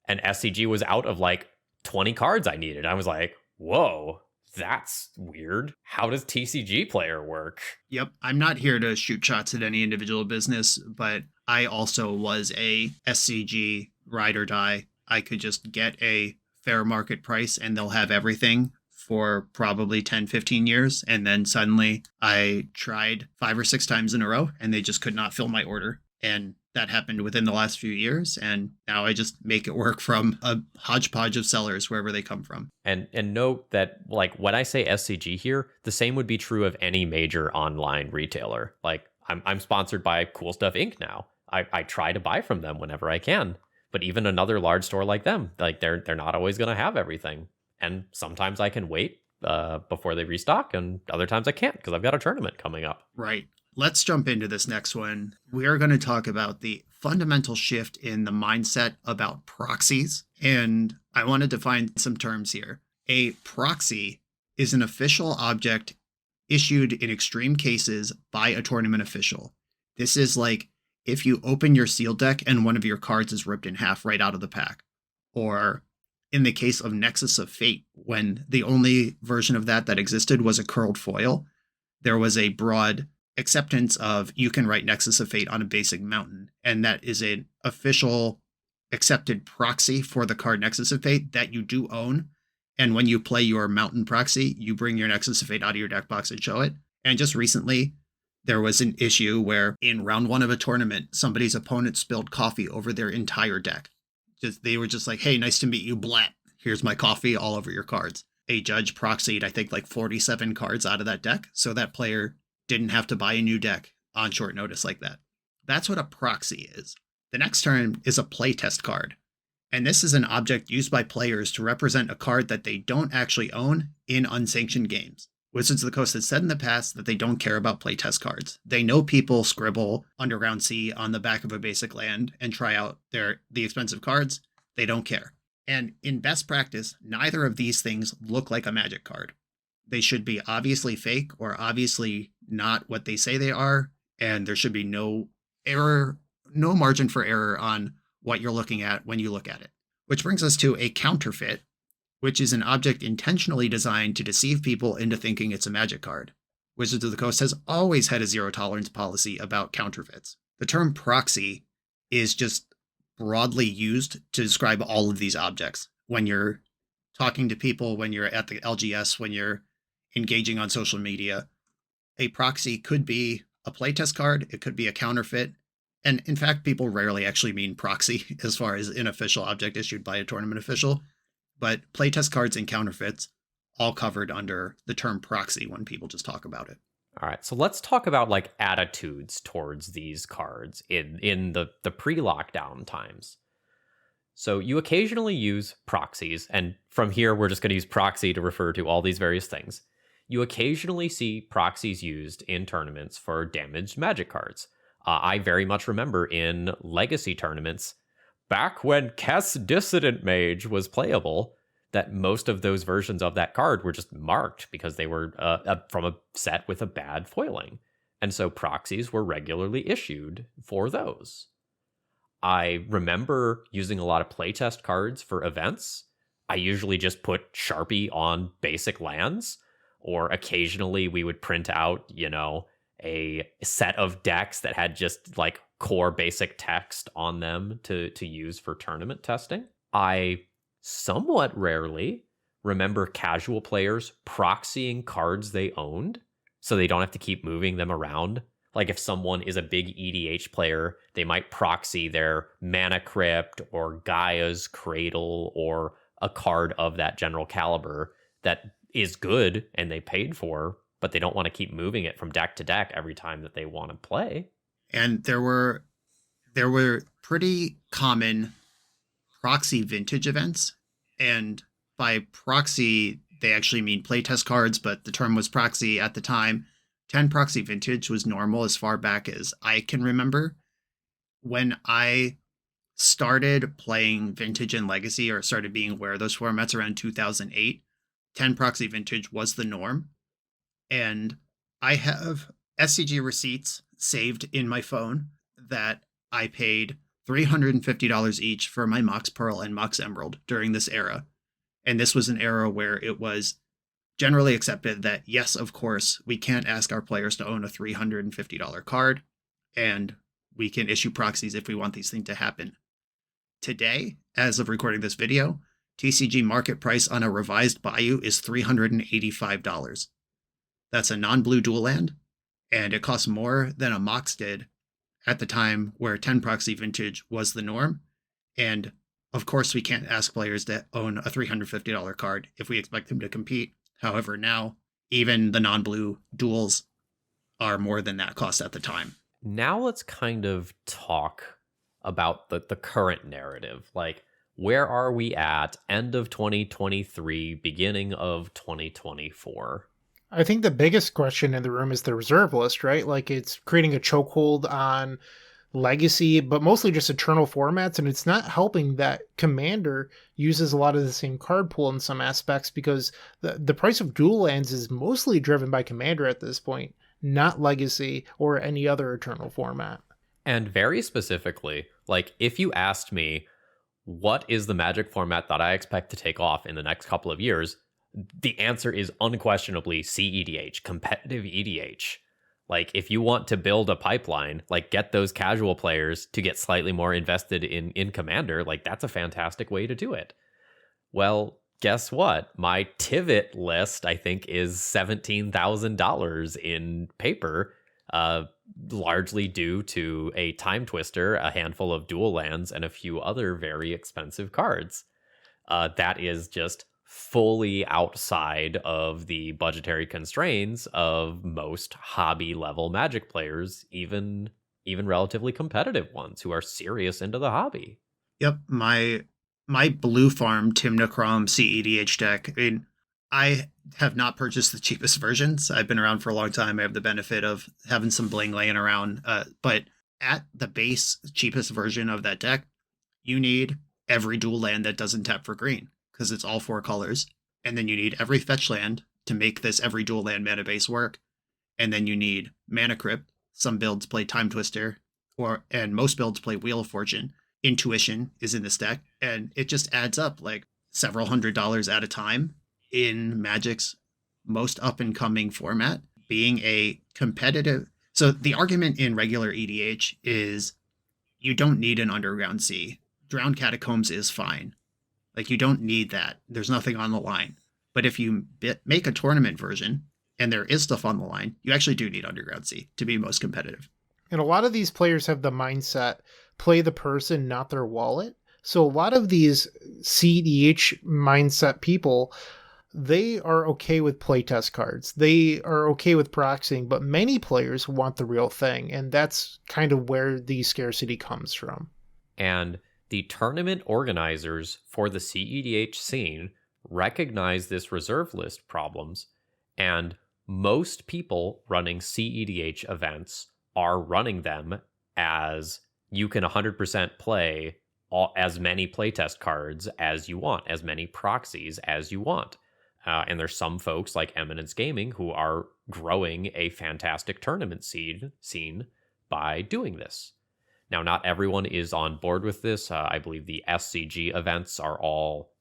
and SCG was out of like 20 cards I needed. I was like, whoa, that's weird. How does TCG Player work? Yep, I'm not here to shoot shots at any individual business, but I also was a SCG ride or die. I could just get a fair market price and they'll have everything for probably 10, 15 years. And then suddenly I tried 5 or 6 times in a row and they just could not fill my order. And that happened within the last few years. And now I just make it work from a hodgepodge of sellers, wherever they come from. And note that, like, when I say SCG here, the same would be true of any major online retailer. Like, I'm sponsored by Cool Stuff Inc. now. I try to buy from them whenever I can. But even another large store like them, like they're not always going to have everything. And sometimes I can wait before they restock, and other times I can't because I've got a tournament coming up. Right. Let's jump into this next one. We are going to talk about the fundamental shift in the mindset about proxies. And I want to define some terms here. A proxy is an official object issued in extreme cases by a tournament official. This is like if you open your sealed deck and one of your cards is ripped in half right out of the pack. Or in the case of Nexus of Fate, when the only version of that existed was a curled foil, there was a broad acceptance of you can write Nexus of Fate on a basic mountain. And that is an official accepted proxy for the card Nexus of Fate that you do own. And when you play your mountain proxy, you bring your Nexus of Fate out of your deck box and show it. And just recently, there was an issue where in round 1 of a tournament, somebody's opponent spilled coffee over their entire deck. They were just like, hey, nice to meet you, blat. Here's my coffee all over your cards. A judge proxied, I think, like 47 cards out of that deck. So that player didn't have to buy a new deck on short notice like that. That's what a proxy is. The next term is a playtest card. And this is an object used by players to represent a card that they don't actually own in unsanctioned games. Wizards of the Coast has said in the past that they don't care about playtest cards. They know people scribble Underground Sea on the back of a basic land and try out the expensive cards. They don't care. And in best practice, neither of these things look like a Magic card. They should be obviously fake or obviously not what they say they are, and there should be no margin for error on what you're looking at when you look at it. Which brings us to a counterfeit, which is an object intentionally designed to deceive people into thinking it's a Magic card. Wizards of the Coast has always had a zero tolerance policy about counterfeits. The term proxy is just broadly used to describe all of these objects. When you're talking to people, when you're at the LGS, when you're engaging on social media, a proxy could be a playtest card, it could be a counterfeit, and in fact, people rarely actually mean proxy as far as an official object issued by a tournament official. But playtest cards and counterfeits all covered under the term proxy when people just talk about it. All right, so let's talk about like attitudes towards these cards in the pre-lockdown times. So you occasionally use proxies, and from here we're just going to use proxy to refer to all these various things. You occasionally see proxies used in tournaments for damaged Magic cards. I very much remember in Legacy tournaments, back when Kess Dissident Mage was playable, that most of those versions of that card were just marked because they were from a set with a bad foiling. And so proxies were regularly issued for those. I remember using a lot of playtest cards for events. I usually just put Sharpie on basic lands, or occasionally we would print out, a set of decks that had just like core basic text on them to use for tournament testing. I somewhat rarely remember casual players proxying cards they owned so they don't have to keep moving them around. Like if someone is a big EDH player, they might proxy their Mana Crypt or Gaia's Cradle or a card of that general caliber that is good and they paid for, but they don't want to keep moving it from deck to deck every time that they want to play. And there were pretty common proxy vintage events. And by proxy, they actually mean playtest cards, but the term was proxy at the time. 10 proxy vintage was normal as far back as I can remember. When I started playing vintage and legacy, or started being aware of those formats around 2008, 10 proxy vintage was the norm. And I have SCG receipts saved in my phone that I paid $350 each for my Mox Pearl and Mox Emerald during this era. And this was an era where it was generally accepted that, yes, of course, we can't ask our players to own a $350 card, and we can issue proxies if we want these things to happen. Today, as of recording this video, TCG market price on a revised Bayou is $385. That's a non-blue dual land, and it costs more than a Mox did at the time where 10 proxy vintage was the norm. And of course, we can't ask players to own a $350 card if we expect them to compete. However, now even the non-blue duels are more than that cost at the time. Now let's kind of talk about the current narrative. Like, where are we at end of 2023, beginning of 2024? I think the biggest question in the room is the reserve list, right? Like, it's creating a chokehold on legacy, but mostly just eternal formats, and it's not helping that Commander uses a lot of the same card pool in some aspects, because the price of dual lands is mostly driven by Commander at this point, not legacy or any other eternal format. And very specifically, like, if you asked me what is the Magic format that I expect to take off in the next couple of years, the answer is unquestionably CEDH, competitive EDH. Like, if you want to build a pipeline, like, get those casual players to get slightly more invested in Commander, like, that's a fantastic way to do it. Well, guess what? My Tivit list, I think, is $17,000 in paper, largely due to a Time Twister, a handful of dual lands, and a few other very expensive cards. That is just fully outside of the budgetary constraints of most hobby level Magic players, even relatively competitive ones who are serious into the hobby. Yep, my Blue Farm Timnachrom CEDH deck. I mean, I have not purchased the cheapest versions. I've been around for a long time. I have the benefit of having some bling laying around. But at the base cheapest version of that deck, you need every dual land that doesn't tap for green, because it's all 4 colors. And then you need every fetch land to make this every dual land mana base work. And then you need Mana Crypt. Some builds play Time Twister, and most builds play Wheel of Fortune. Intuition is in this deck, and it just adds up like several $100s at a time in Magic's most up-and-coming format, being a competitive. So the argument in regular EDH is you don't need an Underground Sea. Drowned Catacombs is fine. Like, you don't need that. There's nothing on the line. But if you make a tournament version and there is stuff on the line, you actually do need Underground Sea to be most competitive. And a lot of these players have the mindset, play the person, not their wallet. So a lot of these CEDH mindset people, they are okay with playtest cards. They are okay with proxying, but many players want the real thing. And that's kind of where the scarcity comes from. And the tournament organizers for the CEDH scene recognize this reserve list problems, and most people running CEDH events are running them as you can 100% play as many playtest cards as you want, as many proxies as you want. And there's some folks like Eminence Gaming who are growing a fantastic tournament scene by doing this. Now, not everyone is on board with this. I believe the SCG events are all,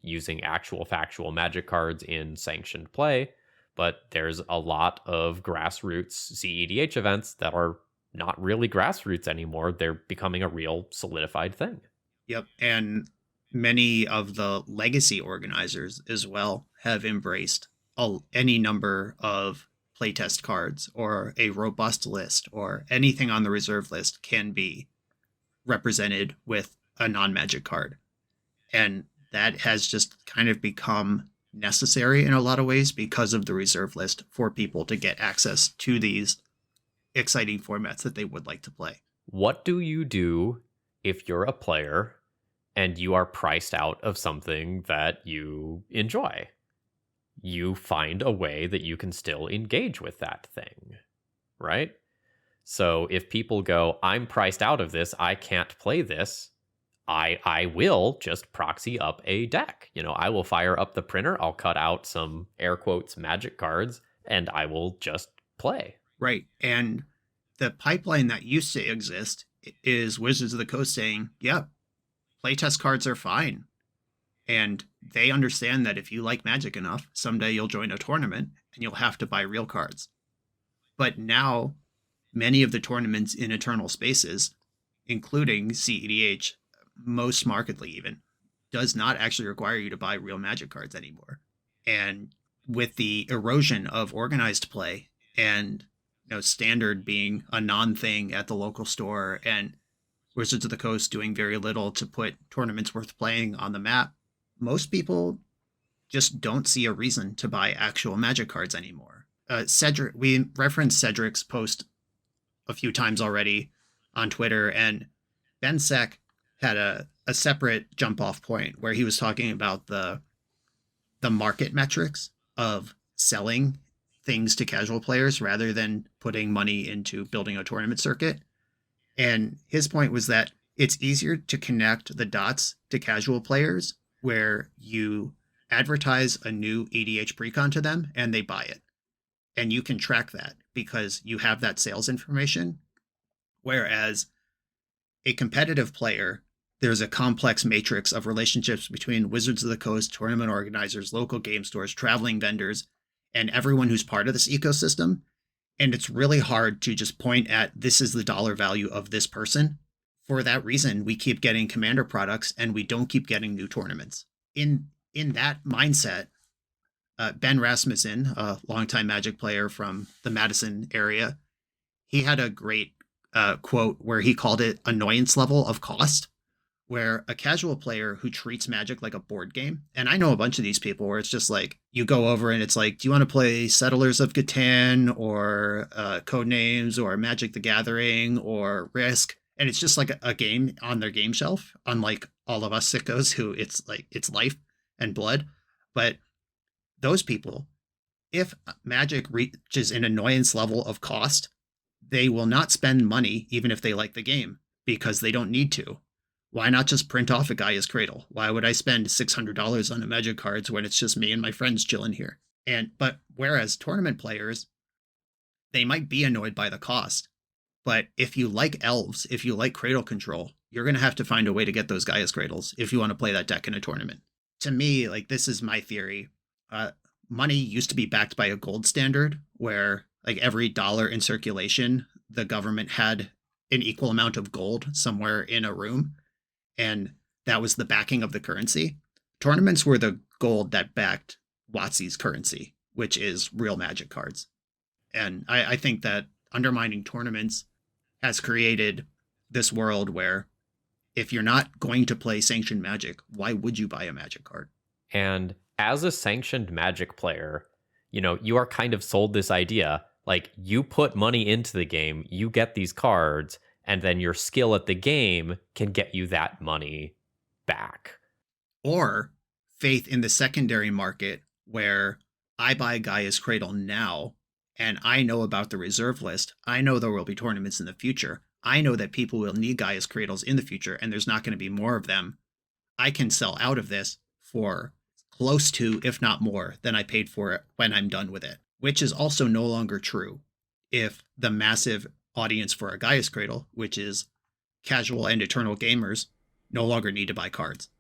using actual factual Magic cards in sanctioned play. But there's a lot of grassroots CEDH events that are not really grassroots anymore. They're becoming a real solidified thing. Yep. And many of the legacy organizers as well have embraced any number of playtest cards, or a robust list, or anything on the reserve list can be represented with a non-Magic card. And that has just kind of become necessary in a lot of ways because of the reserve list for people to get access to these exciting formats that they would like to play. What do you do if you're a player and you are priced out of something that you enjoy? You find a way that you can still engage with that thing, right? So if people go, I'm priced out of this, I can't play this, I will just proxy up a deck. I will fire up the printer, I'll cut out some air quotes Magic cards, and I will just play. Right. And the pipeline that used to exist is Wizards of the Coast saying, yeah, playtest cards are fine. And they understand that if you like Magic enough, someday you'll join a tournament and you'll have to buy real cards. But now, many of the tournaments in Eternal Spaces, including CEDH, most markedly even, does not actually require you to buy real Magic cards anymore. And with the erosion of organized play and Standard being a non-thing at the local store, and Wizards of the Coast doing very little to put tournaments worth playing on the map, most people just don't see a reason to buy actual Magic cards anymore. Cedric, we referenced Cedric's post a few times already on Twitter, and Ben Sek had a separate jump-off point where he was talking about the market metrics of selling things to casual players rather than putting money into building a tournament circuit. And his point was that it's easier to connect the dots to casual players where you advertise a new EDH precon to them and they buy it. And you can track that because you have that sales information. Whereas a competitive player, there's a complex matrix of relationships between Wizards of the Coast, tournament organizers, local game stores, traveling vendors, and everyone who's part of this ecosystem. And it's really hard to just point at, this is the dollar value of this person. For that reason, we keep getting Commander products and we don't keep getting new tournaments. In that mindset, Ben Rasmussen, a longtime Magic player from the Madison area, he had a great quote where he called it annoyance level of cost, where a casual player who treats Magic like a board game, and I know a bunch of these people where it's just like, you go over and it's like, do you want to play Settlers of Catan or Codenames or Magic the Gathering or Risk? And it's just like a game on their game shelf, unlike all of us sickos who it's life and blood. But those people, if Magic reaches an annoyance level of cost, they will not spend money even if they like the game because they don't need to. Why not just print off a Gaia's Cradle? Why would I spend $600 on a Magic cards when it's just me and my friends chilling here? But whereas tournament players, they might be annoyed by the cost. But if you like elves, if you like Cradle Control, you're going to have to find a way to get those Gaia's Cradles if you want to play that deck in a tournament. To me, this is my theory. Money used to be backed by a gold standard where every dollar in circulation, the government had an equal amount of gold somewhere in a room. And that was the backing of the currency. Tournaments were the gold that backed WotC's currency, which is real Magic cards. And I think that undermining tournaments has created this world where if you're not going to play sanctioned Magic, why would you buy a Magic card? And as a sanctioned Magic player, you are kind of sold this idea, you put money into the game, you get these cards, and then your skill at the game can get you that money back. Or faith in the secondary market where I buy Gaia's Cradle now, and I know about the reserve list. I know there will be tournaments in the future. I know that people will need Gaia's Cradles in the future, and there's not going to be more of them. I can sell out of this for close to, if not more, than I paid for it when I'm done with it, which is also no longer true if the massive audience for a Gaia's Cradle, which is casual and eternal gamers, no longer need to buy cards.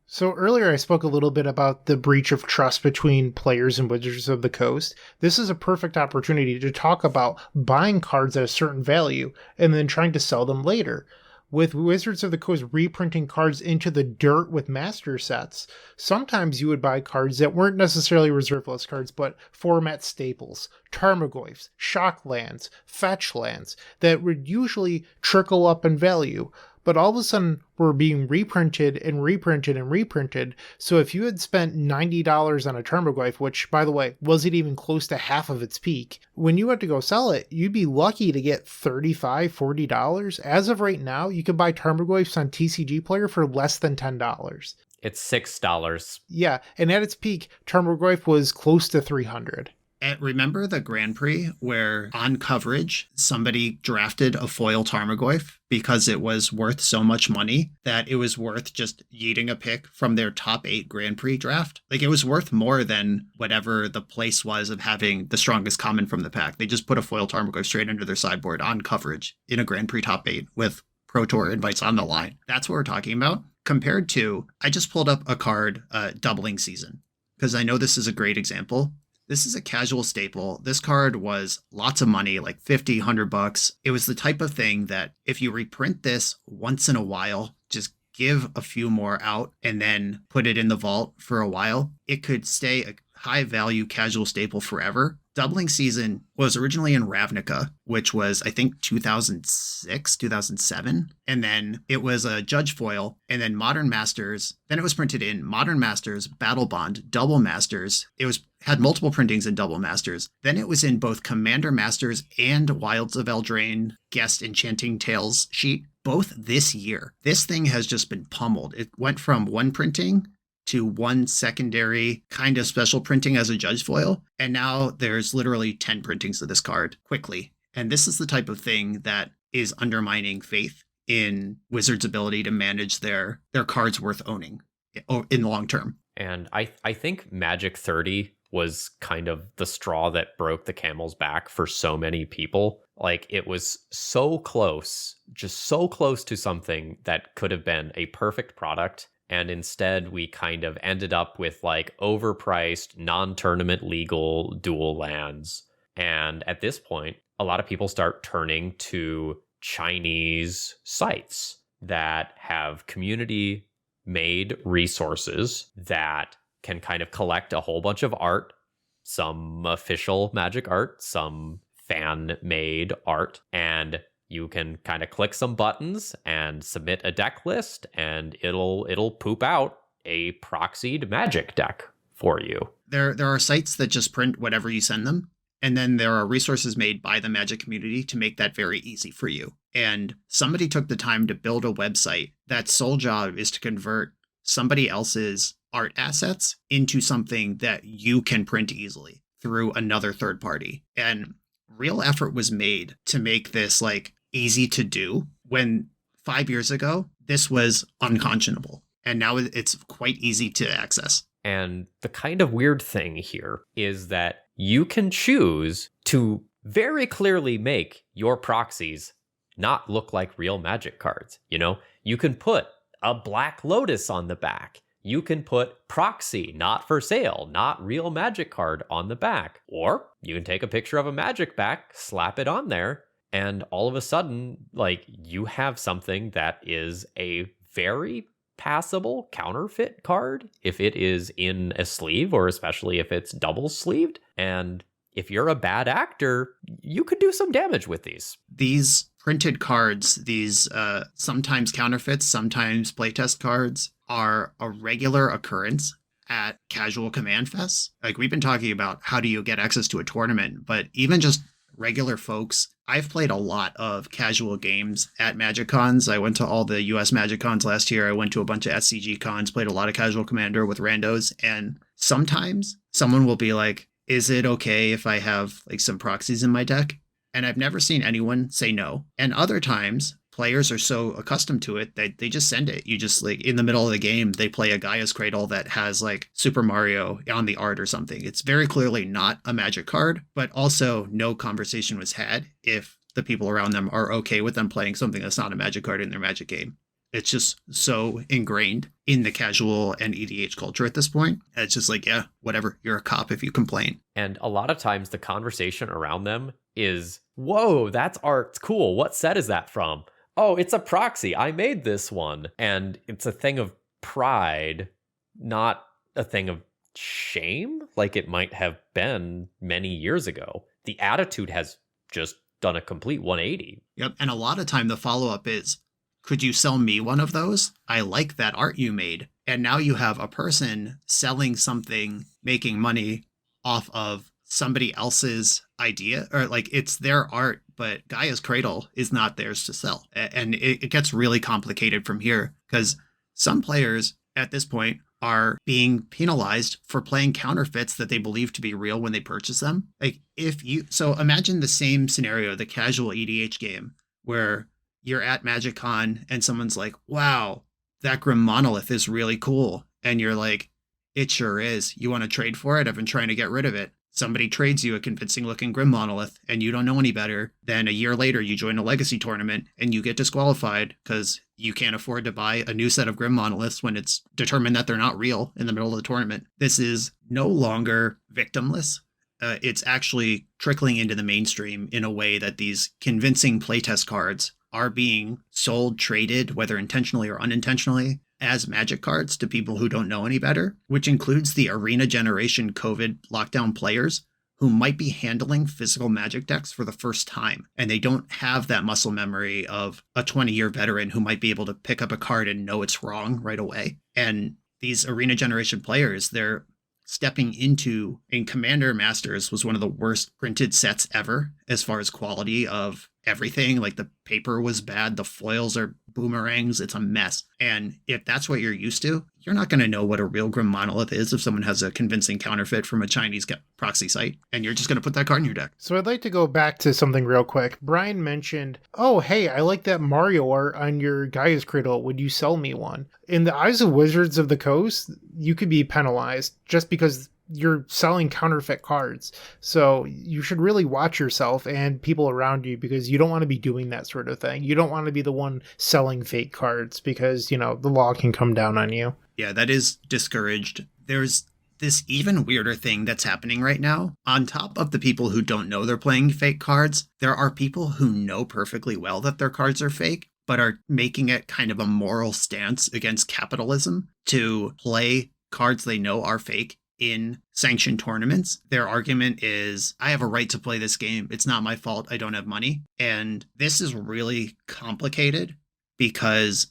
So earlier I spoke a little bit about the breach of trust between players and Wizards of the Coast. This is a perfect opportunity to talk about buying cards at a certain value and then trying to sell them later. with Wizards of the Coast reprinting cards into the dirt with master sets, sometimes you would buy cards that weren't necessarily reserve list cards, but format staples, Tarmogoyfs, shock lands, fetch lands that would usually trickle up in value. But all of a sudden, were being reprinted and reprinted and reprinted. So if you had spent $90 on a Tarmogoyf, which, by the way, wasn't even close to half of its peak, when you had to go sell it, you'd be lucky to get $35, $40. As of right now, you can buy Tarmogoyfs on TCG Player for less than $10. It's $6. Yeah, and at its peak, Tarmogoyf was close to $300. And remember the Grand Prix where on coverage, somebody drafted a foil Tarmogoyf because it was worth so much money that it was worth just yeeting a pick from their top 8 Grand Prix draft? Like, it was worth more than whatever the place was of having the strongest common from the pack. They just put a foil Tarmogoyf straight under their sideboard on coverage in a Grand Prix top 8 with Pro Tour invites on the line. That's what we're talking about. Compared to, I just pulled up a card, Doubling Season, because I know this is a great example. This is a casual staple. This card was lots of money, like $50, $100. It was the type of thing that if you reprint this once in a while, just give a few more out and then put it in the vault for a while, it could stay a high value casual staple forever. Doubling Season was originally in Ravnica, which was, I think, 2006, 2007. And then it was a Judge foil, and then Modern Masters. Then it was printed in Modern Masters, Battle Bond, Double Masters. It had multiple printings in Double Masters. Then it was in both Commander Masters and Wilds of Eldraine Guest Enchanting Tales sheet, both this year. This thing has just been pummeled. It went from one printing to one secondary kind of special printing as a Judge foil. And now there's literally 10 printings of this card quickly. And this is the type of thing that is undermining faith in Wizards' ability to manage their cards worth owning in the long term. And I think Magic 30 was kind of the straw that broke the camel's back for so many people. Like, it was so close, just so close to something that could have been a perfect product. And instead, we kind of ended up with like overpriced, non-tournament legal dual lands. And at this point, a lot of people start turning to Chinese sites that have community-made resources that can kind of collect a whole bunch of art, some official Magic art, some fan-made art, and you can kind of click some buttons and submit a deck list, and it'll poop out a proxied Magic deck for you. There are sites that just print whatever you send them, and then there are resources made by the Magic community to make that very easy for you. And somebody took the time to build a website that's sole job is to convert somebody else's art assets into something that you can print easily through another third party. And real effort was made to make this like easy to do when 5 years ago this was unconscionable, and now it's quite easy to access. And the kind of weird thing here is that you can choose to very clearly make your proxies not look like real Magic cards. You know, you can put a Black Lotus on the back. You can put Proxy, not for sale, not real Magic card on the back. Or you can take a picture of a Magic back, slap it on there, and all of a sudden, like, you have something that is a very passable counterfeit card if it is in a sleeve, or especially if it's double sleeved. And if you're a bad actor, you could do some damage with these. These printed cards, these sometimes counterfeits, sometimes playtest cards, are a regular occurrence at casual command fests. Like, we've been talking about how do you get access to a tournament, but even just regular folks. I've played a lot of casual games at Magic Cons. I went to all the US Magic Cons last year. I went to a bunch of SCG cons, played a lot of casual Commander with randos. And sometimes someone will be like, is it okay if I have like some proxies in my deck? And I've never seen anyone say no. And other times, players are so accustomed to it that they just send it. You just, like, in the middle of the game, they play a Gaia's Cradle that has like Super Mario on the art or something. It's very clearly not a Magic card, but also no conversation was had if the people around them are okay with them playing something that's not a Magic card in their Magic game. It's just so ingrained in the casual and EDH culture at this point. It's just like, yeah, whatever. You're a cop if you complain. And a lot of times the conversation around them is, whoa, that's art. Cool. What set is that from? oh, it's a proxy. I made this one. And it's a thing of pride, not a thing of shame like it might have been many years ago. The attitude has just done a complete 180. Yep. And a lot of time the follow-up is, could you sell me one of those? I like that art you made. And now you have a person selling something, making money off of somebody else's idea, or like it's their art, but Gaia's Cradle is not theirs to sell. And it gets really complicated from here because some players at this point are being penalized for playing counterfeits that they believe to be real when they purchase them. So imagine the same scenario, the casual EDH game where you're at MagicCon and someone's like, wow, that Grim Monolith is really cool. And you're like, it sure is. You want to trade for it? I've been trying to get rid of it. Somebody trades you a convincing looking Grim Monolith and you don't know any better. Then a year later, you join a legacy tournament and you get disqualified because you can't afford to buy a new set of Grim Monoliths when it's determined that they're not real in the middle of the tournament. This is no longer victimless. It's actually trickling into the mainstream in a way that these convincing playtest cards are being sold, traded, whether intentionally or unintentionally, as Magic cards to people who don't know any better, which includes the Arena Generation COVID lockdown players who might be handling physical Magic decks for the first time. And they don't have that muscle memory of a 20-year veteran who might be able to pick up a card and know it's wrong right away. And these Arena Generation players, they're stepping into, in Commander Masters was one of the worst printed sets ever as far as quality of everything. Like the paper was bad, the foils are boomerangs, it's a mess. And if that's what you're used to, you're not going to know what a real Grim Monolith is if someone has a convincing counterfeit from a Chinese proxy site, and you're just going to put that card in your deck. So I'd like to go back to something real quick. Brian mentioned, oh, hey, I like that Mario art on your Gaia's Cradle. Would you sell me one? In the eyes of Wizards of the Coast, you could be penalized just because you're selling counterfeit cards. So you should really watch yourself and people around you because you don't want to be doing that sort of thing. You don't want to be the one selling fake cards because, the law can come down on you. Yeah, that is discouraged. There's this even weirder thing that's happening right now. On top of the people who don't know they're playing fake cards, there are people who know perfectly well that their cards are fake, but are making it kind of a moral stance against capitalism to play cards they know are fake in sanctioned tournaments. Their argument is, I have a right to play this game. It's not my fault. I don't have money. And this is really complicated because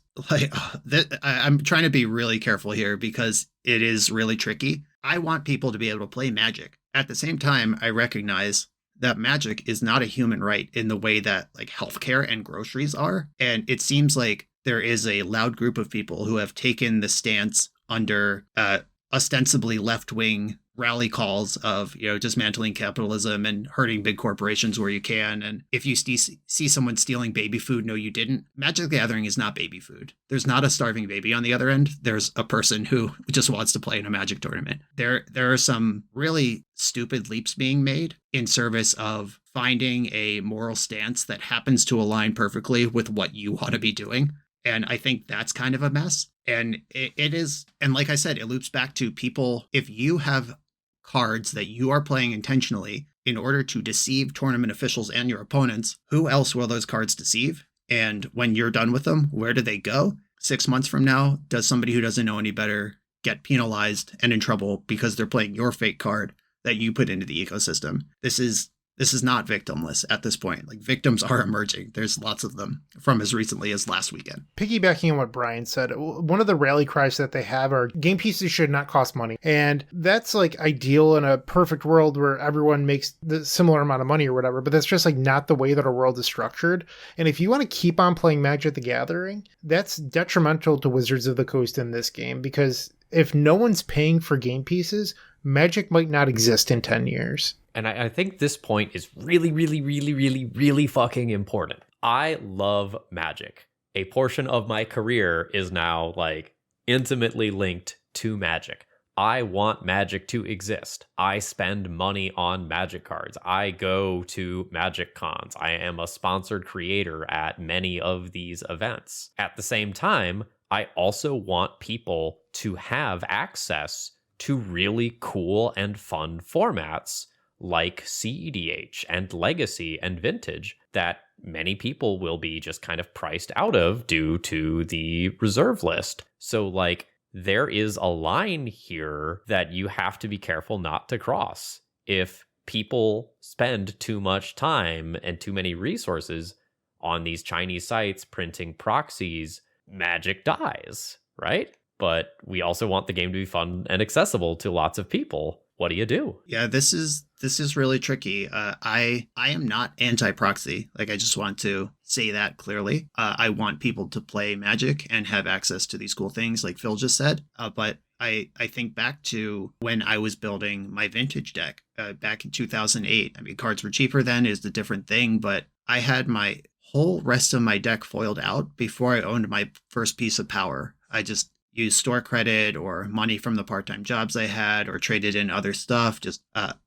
I'm trying to be really careful here because it is really tricky. I want people to be able to play Magic. At the same time, I recognize that Magic is not a human right in the way that like healthcare and groceries are. And it seems like there is a loud group of people who have taken the stance under ostensibly left-wing rally calls of, dismantling capitalism and hurting big corporations where you can. And if you see someone stealing baby food, no, you didn't. Magic the Gathering is not baby food. There's not a starving baby on the other end. There's a person who just wants to play in a Magic tournament. There are some really stupid leaps being made in service of finding a moral stance that happens to align perfectly with what you want to be doing. And I think that's kind of a mess. And it is, and like I said, it loops back to people. If you have cards that you are playing intentionally in order to deceive tournament officials and your opponents, who else will those cards deceive? And when you're done with them, where do they go? 6 months from now, does somebody who doesn't know any better get penalized and in trouble because they're playing your fake card that you put into the ecosystem? This is not victimless at this point. Like, victims are emerging. There's lots of them from as recently as last weekend. Piggybacking on what Brian said, one of the rally cries that they have are game pieces should not cost money. And that's like ideal in a perfect world where everyone makes the similar amount of money or whatever, but that's just like not the way that our world is structured. And if you want to keep on playing Magic the Gathering, that's detrimental to Wizards of the Coast in this game, because if no one's paying for game pieces, Magic might not exist in 10 years. And I think this point is really, really, really, really, really fucking important. I love Magic. A portion of my career is now like intimately linked to Magic. I want Magic to exist. I spend money on Magic cards. I go to Magic cons. I am a sponsored creator at many of these events. At the same time, I also want people to have access to really cool and fun formats like CEDH and Legacy and Vintage that many people will be just kind of priced out of due to the reserve list. So like there is a line here that you have to be careful not to cross. If people spend too much time and too many resources on these Chinese sites printing proxies, Magic dies, right? But we also want the game to be fun and accessible to lots of people. What do you do? Yeah, this is really tricky. I am not anti-proxy. Like, I just want to say that clearly. I want people to play Magic and have access to these cool things, like Phil just said. But I think back to when I was building my vintage deck back in 2008. I mean, cards were cheaper then, is a different thing, but I had my whole rest of my deck foiled out before I owned my first piece of power. I just use store credit or money from the part-time jobs I had, or traded in other stuff, just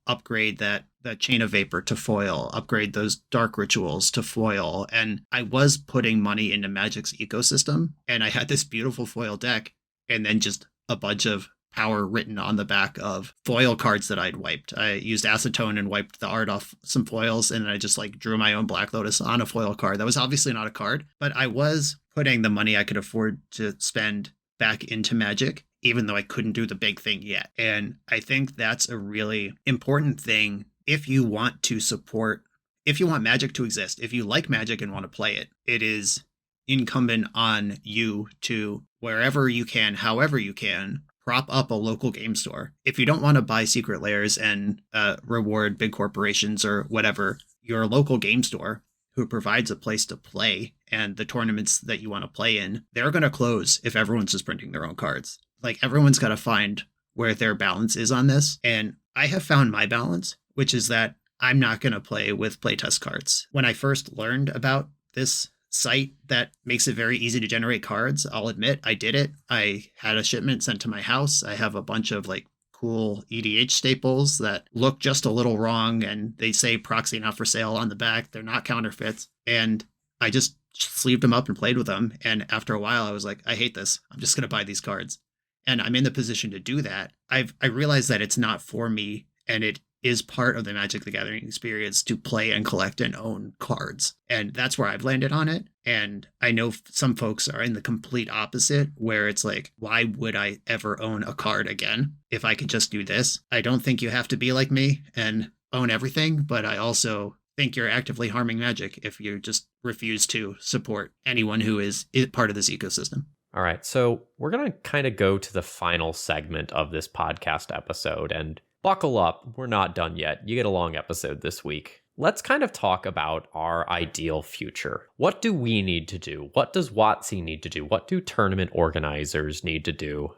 upgrade that Chain of Vapor to foil, upgrade those dark rituals to foil. And I was putting money into Magic's ecosystem, and I had this beautiful foil deck, and then just a bunch of power written on the back of foil cards that I'd wiped. I used acetone and wiped the art off some foils, and I just like drew my own Black Lotus on a foil card. That was obviously not a card, but I was putting the money I could afford to spend back into Magic, even though I couldn't do the big thing yet. And I think that's a really important thing if you want to support, if you want Magic to exist, if you like Magic and want to play it, it is incumbent on you to, wherever you can, however you can, prop up a local game store. If you don't want to buy secret layers and reward big corporations or whatever, your local game store who provides a place to play and the tournaments that you want to play in, they're going to close if everyone's just printing their own cards. Like, everyone's got to find where their balance is on this. And I have found my balance, which is that I'm not going to play with playtest cards. When I first learned about this site that makes it very easy to generate cards, I'll admit I did it. I had a shipment sent to my house. I have a bunch of like cool EDH staples that look just a little wrong, and they say Proxy not for sale on the back. They're not counterfeits. And I just sleeved them up and played with them. And after a while, I was like, I hate this. I'm just going to buy these cards. And I'm in the position to do that. I realized that it's not for me, and it is part of the Magic the Gathering experience to play and collect and own cards. And that's where I've landed on it. And I know some folks are in the complete opposite, where it's like, why would I ever own a card again if I could just do this? I don't think you have to be like me and own everything, but I also think you're actively harming Magic if you just refuse to support anyone who is part of this ecosystem. All right, so we're going to kind of go to the final segment of this podcast episode, and buckle up, we're not done yet. You get a long episode this week. Let's kind of talk about our ideal future. What do we need to do? What does WotC need to do? What do tournament organizers need to do?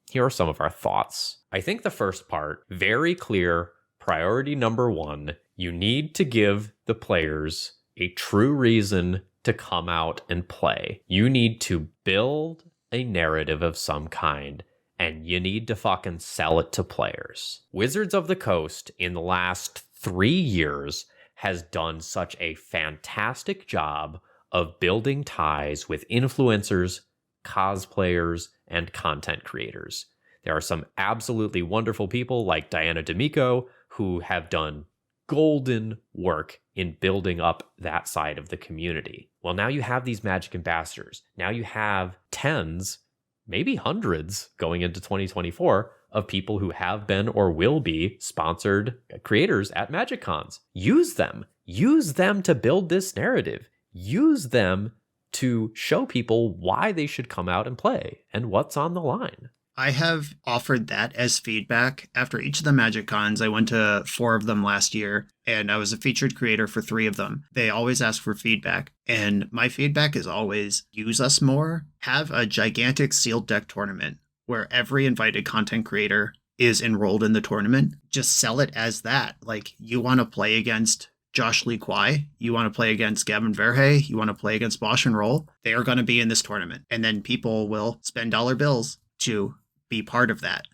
Here are some of our thoughts. I think the first part, very clear, priority number one, you need to give the players a true reason to come out and play. You need to build a narrative of some kind, and you need to fucking sell it to players. Wizards of the Coast in the last 3 years has done such a fantastic job of building ties with influencers, cosplayers, and content creators. There are some absolutely wonderful people like Diana D'Amico who have done golden work in building up that side of the community. Well, now you have these Magic ambassadors. Now you have tens, maybe hundreds going into 2024 of people who have been or will be sponsored creators at Magic Cons. Use them. Use them to build this narrative. Use them to show people why they should come out and play and what's on the line. I have offered that as feedback after each of the Magic Cons. I went to 4 of them last year, and I was a featured creator for 3 of them. They always ask for feedback, and my feedback is always use us more. Have a gigantic sealed deck tournament where every invited content creator is enrolled in the tournament. Just sell it as that. Like, you want to play against Josh Lee Kwai, you want to play against Gavin Verhey, you want to play against BoshNRoll, they are going to be in this tournament. And then people will spend dollar bills to be part of that.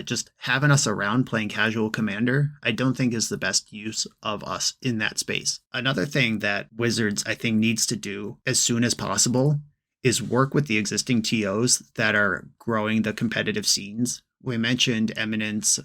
Just having us around playing casual Commander, I don't think is the best use of us in that space. Another thing that Wizards, I think, needs to do as soon as possible is work with the existing TOs that are growing the competitive scenes. We mentioned Eminence.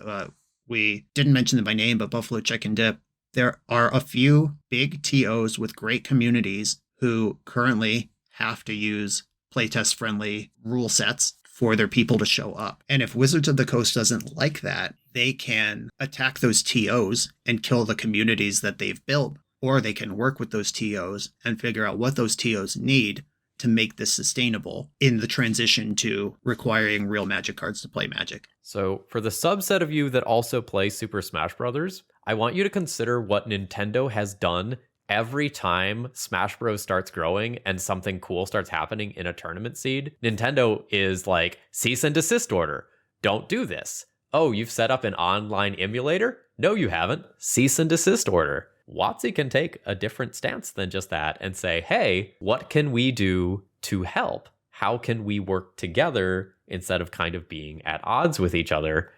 We didn't mention them by name, but Buffalo Chicken Dip There are a few big TOs with great communities who currently have to use playtest-friendly rule sets for their people to show up. And if Wizards of the Coast doesn't like that, they can attack those TOs and kill the communities that they've built. Or they can work with those TOs and figure out what those TOs need to make this sustainable in the transition to requiring real Magic cards to play Magic. So for the subset of you that also play Super Smash Bros., I want you to consider what Nintendo has done every time Smash Bros. Starts growing and something cool starts happening in a tournament seed. Nintendo is like, cease and desist order. Don't do this. Oh, you've set up an online emulator? No, you haven't. Cease and desist order. WotC can take a different stance than just that and say, hey, what can we do to help? How can we work together instead of kind of being at odds with each other?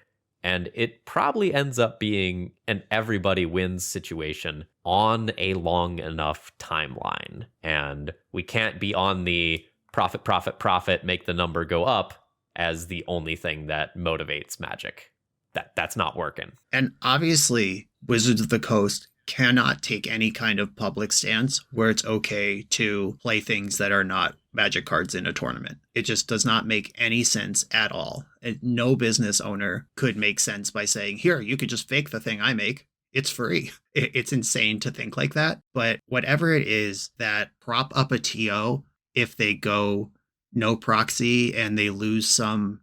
And it probably ends up being an everybody wins situation on a long enough timeline. And we can't be on the profit, make the number go up as the only thing that motivates Magic. That's not working. And obviously, Wizards of the Coast cannot take any kind of public stance where it's okay to play things that are not Magic cards in a tournament. It just does not make any sense at all. And no business owner could make sense by saying, here, you could just fake the thing I make. It's free. It's insane to think like that. But whatever it is that prop up a TO, if they go no proxy and they lose some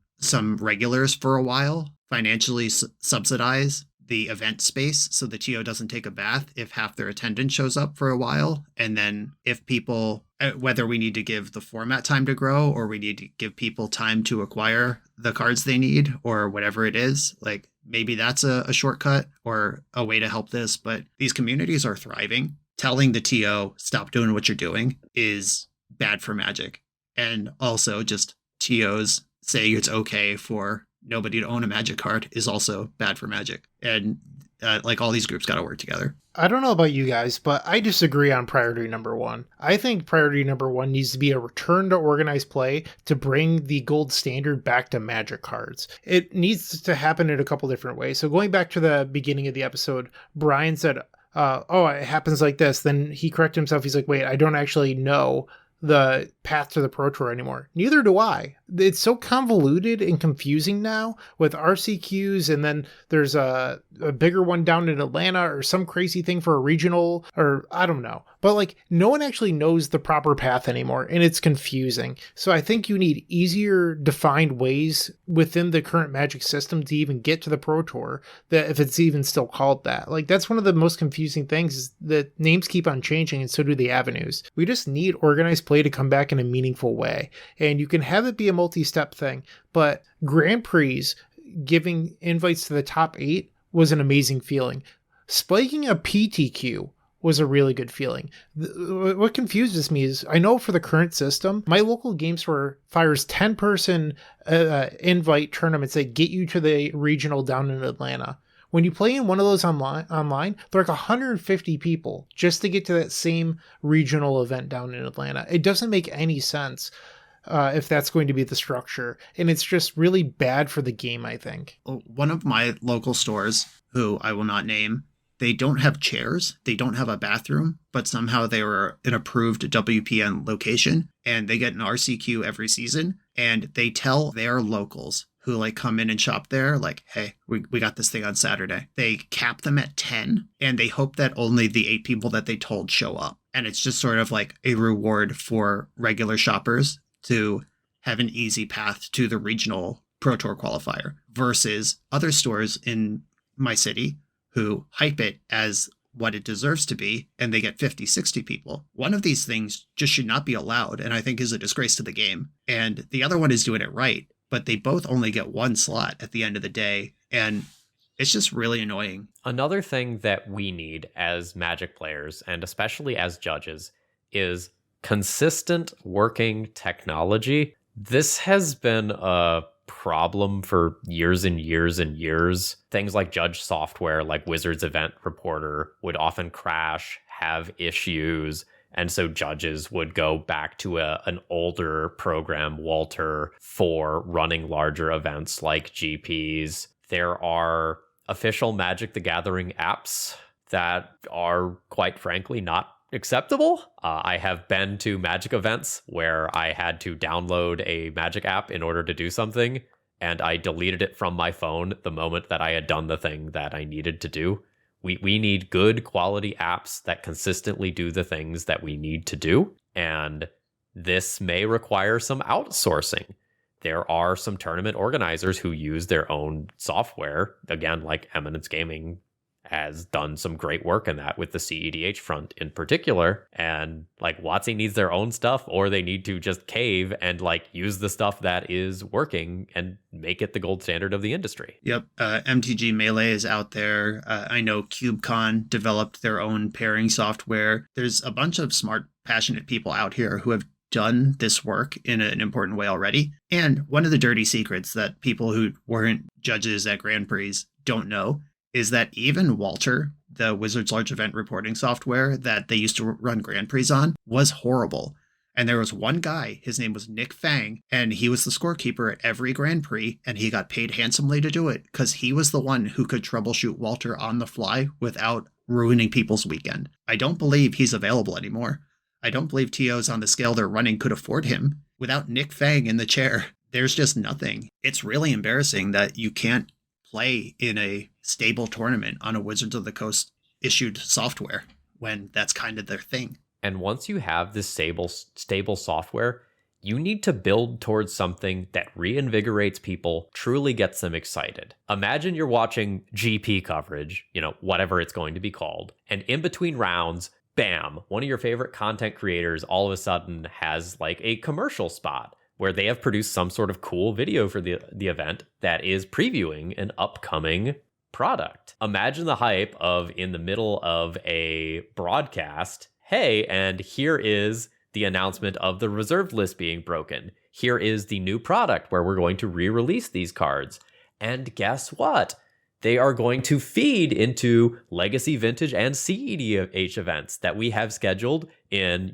regulars for a while, financially subsidize the event space so the TO doesn't take a bath if half their attendance shows up for a while. And then if people, whether we need to give the format time to grow or we need to give people time to acquire the cards they need or whatever it is, like maybe that's a shortcut or a way to help this. But these communities are thriving. Telling the TO, stop doing what you're doing is bad for Magic. And also just TOs saying it's okay for nobody to own a Magic card is also bad for Magic. And like all these groups got to work together. I don't know about you guys, but I disagree on priority number one. I think priority number one needs to be a return to organized play to bring the gold standard back to Magic cards. It needs to happen in a couple different ways. So going back to the beginning of the episode, Brian said, oh, it happens like this. Then he corrected himself. He's like, wait, I don't actually know the path to the Pro Tour anymore. Neither do I. It's so convoluted and confusing now with RCQs, and then there's a bigger one down in Atlanta or some crazy thing for a regional, or I don't know. But like, no one actually knows the proper path anymore, and it's confusing. So I think you need easier defined ways within the current Magic system to even get to the Pro Tour, that if it's even still called that. Like, that's one of the most confusing things, is that names keep on changing, and so do the avenues. We just need organized play to come back in a meaningful way. And you can have it be a multi-step thing, but Grand Prix giving invites to the top 8 was an amazing feeling. Spiking a PTQ was a really good feeling. What confuses me is, I know for the current system, my local game store fires 10-person invite tournaments that get you to the regional down in Atlanta. When you play in one of those online, they're like 150 people just to get to that same regional event down in Atlanta. It doesn't make any sense if that's going to be the structure. And it's just really bad for the game, I think. One of my local stores, who I will not name, they don't have chairs. They don't have a bathroom, but somehow they were an approved WPN location and they get an RCQ every season. And they tell their locals who like come in and shop there, like, hey, we got this thing on Saturday. They cap them at 10 and they hope that only the 8 people that they told show up. And it's just sort of like a reward for regular shoppers to have an easy path to the regional Pro Tour qualifier versus other stores in my city who hype it as what it deserves to be, and they get 50, 60 people. One of these things just should not be allowed, and I think is a disgrace to the game. And the other one is doing it right, but they both only get one slot at the end of the day, and it's just really annoying. Another thing that we need as Magic players, and especially as judges, is consistent working technology. This has been a problem for years and years and years. Things like judge software, like Wizards Event Reporter, would often crash, have issues, and so judges would go back to an older program, Walter, for running larger events like GPs. There are official Magic the Gathering apps that are, quite frankly, not acceptable. I have been to Magic events where I had to download a Magic app in order to do something, and I deleted it from my phone the moment that I had done the thing that I needed to do. We need good quality apps that consistently do the things that we need to do, and this may require some outsourcing. There are some tournament organizers who use their own software. Again, like Eminence Gaming has done some great work in that with the CEDH front in particular. And like WotC needs their own stuff, or they need to just cave and like use the stuff that is working and make it the gold standard of the industry. Yep. MTG Melee is out there. I know CubeCon developed their own pairing software. There's a bunch of smart, passionate people out here who have done this work in an important way already. And one of the dirty secrets that people who weren't judges at Grand Prix don't know is that even Walter, the Wizards Large Event reporting software that they used to run Grand Prix on, was horrible. And there was one guy, his name was Nick Fang, and he was the scorekeeper at every Grand Prix, and he got paid handsomely to do it because he was the one who could troubleshoot Walter on the fly without ruining people's weekend. I don't believe he's available anymore. I don't believe TOs on the scale they're running could afford him. Without Nick Fang in the chair, there's just nothing. It's really embarrassing that you can't play in a stable tournament on a Wizards of the Coast issued software when that's kind of their thing. And once you have this stable software, you need to build towards something that reinvigorates people, truly gets them excited. Imagine you're watching GP coverage, whatever it's going to be called, and in between rounds, bam, one of your favorite content creators all of a sudden has like a commercial spot where they have produced some sort of cool video for the event that is previewing an upcoming product. Imagine the hype of, in the middle of a broadcast, hey, and here is the announcement of the reserved list being broken. Here is the new product where we're going to re-release these cards. And guess what? They are going to feed into Legacy, Vintage, and CEDH events that we have scheduled in,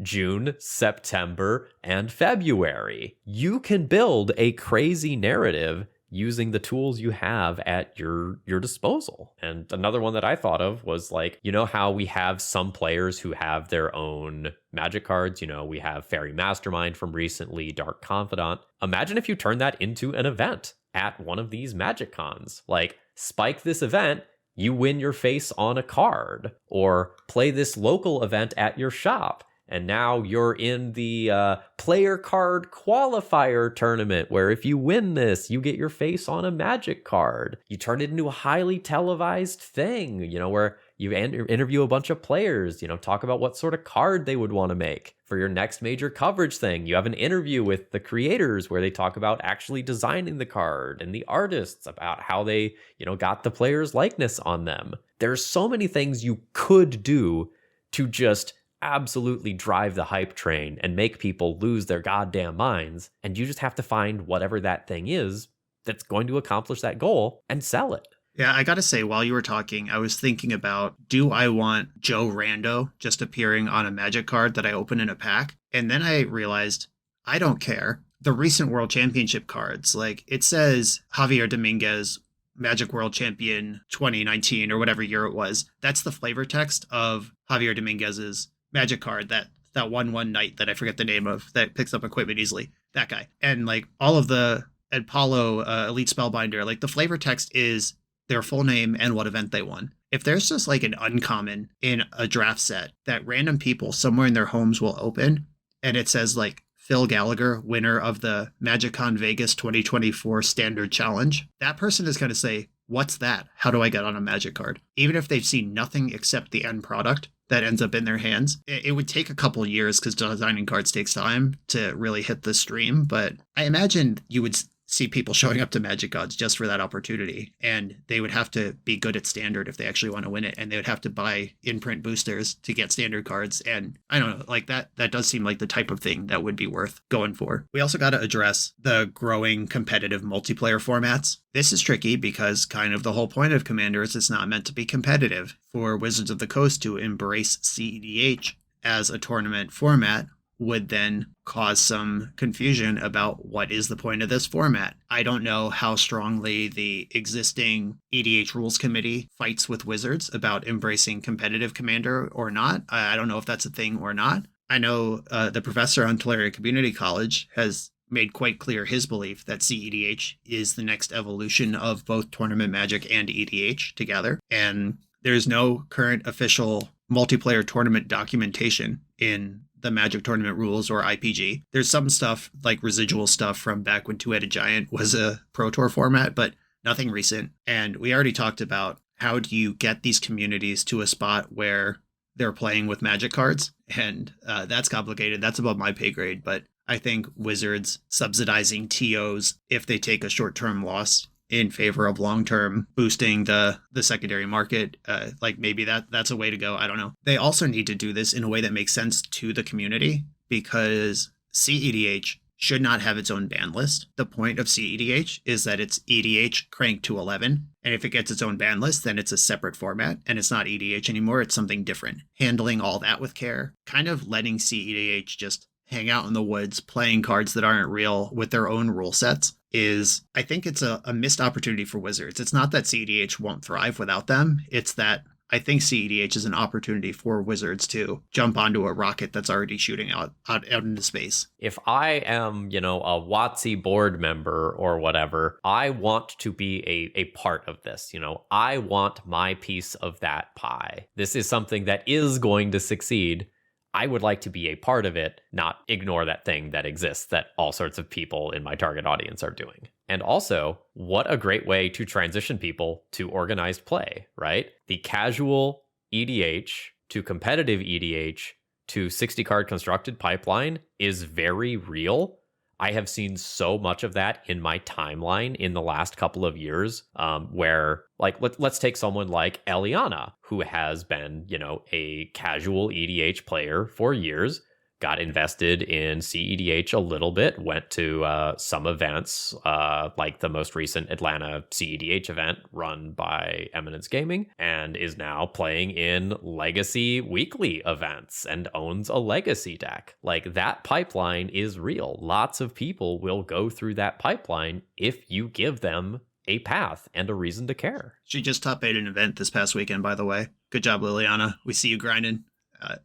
June, September, and February. You can build a crazy narrative using the tools you have at your disposal. And another one that I thought of was like, how we have some players who have their own Magic cards. We have Fairy Mastermind from recently, Dark Confidant. Imagine if you turn that into an event at one of these Magic Cons. Like, spike this event, you win your face on a card, or play this local event at your shop. And now you're in the player card qualifier tournament, where if you win this, you get your face on a Magic card. You turn it into a highly televised thing, where you interview a bunch of players, talk about what sort of card they would want to make for your next major coverage thing. You have an interview with the creators where they talk about actually designing the card, and the artists about how they, got the player's likeness on them. There's so many things you could do to just absolutely drive the hype train and make people lose their goddamn minds. And you just have to find whatever that thing is that's going to accomplish that goal and sell it. Yeah, I gotta say, while you were talking, I was thinking about, do I want Joe Rando just appearing on a Magic card that I open in a pack? And then I realized, I don't care. The recent World Championship cards, like, it says Javier Dominguez, Magic World Champion 2019, or whatever year it was. That's the flavor text of Javier Dominguez's Magic card, that 1/1 knight that I forget the name of, that picks up equipment easily. That guy. And like all of the Ed Paulo Elite Spellbinder, like the flavor text is their full name and what event they won. If there's just like an uncommon in a draft set that random people somewhere in their homes will open, and it says like Phil Gallagher, winner of the MagicCon Vegas 2024 Standard Challenge, that person is going to say, what's that? How do I get on a Magic card? Even if they've seen nothing except the end product that ends up in their hands. It would take a couple years because designing cards takes time to really hit the stream, but I imagine you would see people showing up to Magic Gods just for that opportunity, and they would have to be good at Standard if they actually want to win it, and they would have to buy in-print boosters to get Standard cards, and I don't know, like that does seem like the type of thing that would be worth going for. We also got to address the growing competitive multiplayer formats. This is tricky because kind of the whole point of Commander is it's not meant to be competitive. For Wizards of the Coast to embrace CEDH as a tournament format would then cause some confusion about what is the point of this format. I don't know how strongly the existing EDH Rules Committee fights with Wizards about embracing competitive Commander or not. I don't know if that's a thing or not. I know the professor on Tolaria Community College has made quite clear his belief that CEDH is the next evolution of both Tournament Magic and EDH together. And there's no current official multiplayer tournament documentation in the Magic Tournament rules or IPG. There's some stuff like residual stuff from back when Two-Headed Giant was a Pro Tour format, but nothing recent. And we already talked about how do you get these communities to a spot where they're playing with Magic cards. And that's complicated. That's above my pay grade. But I think Wizards subsidizing TOs if they take a short-term loss in favor of long-term boosting the secondary market, like maybe that's a way to go. I don't know. They also need to do this in a way that makes sense to the community, because CEDH should not have its own ban list. The point of CEDH is that it's EDH cranked to 11. And if it gets its own ban list, then it's a separate format and it's not EDH anymore. It's something different. Handling all that with care, kind of letting CEDH just hang out in the woods, playing cards that aren't real with their own rule sets is, I think it's a missed opportunity for Wizards. It's not that CEDH won't thrive without them. It's that I think CEDH is an opportunity for Wizards to jump onto a rocket that's already shooting out into space. If I am, a WotC board member or whatever, I want to be a part of this. I want my piece of that pie. This is something that is going to succeed. I would like to be a part of it, not ignore that thing that exists that all sorts of people in my target audience are doing. And also, what a great way to transition people to organized play, right? The casual EDH to competitive EDH to 60-card constructed pipeline is very real. I have seen so much of that in my timeline in the last couple of years, where, like, let's take someone like Eliana, who has been, a casual EDH player for years, got invested in CEDH a little bit, went to some events, like the most recent Atlanta CEDH event run by Eminence Gaming, and is now playing in Legacy weekly events and owns a Legacy deck. Like, that pipeline is real. Lots of people will go through that pipeline if you give them a path and a reason to care. She just top 8 an event this past weekend, by the way. Good job, Liliana. We see you grinding.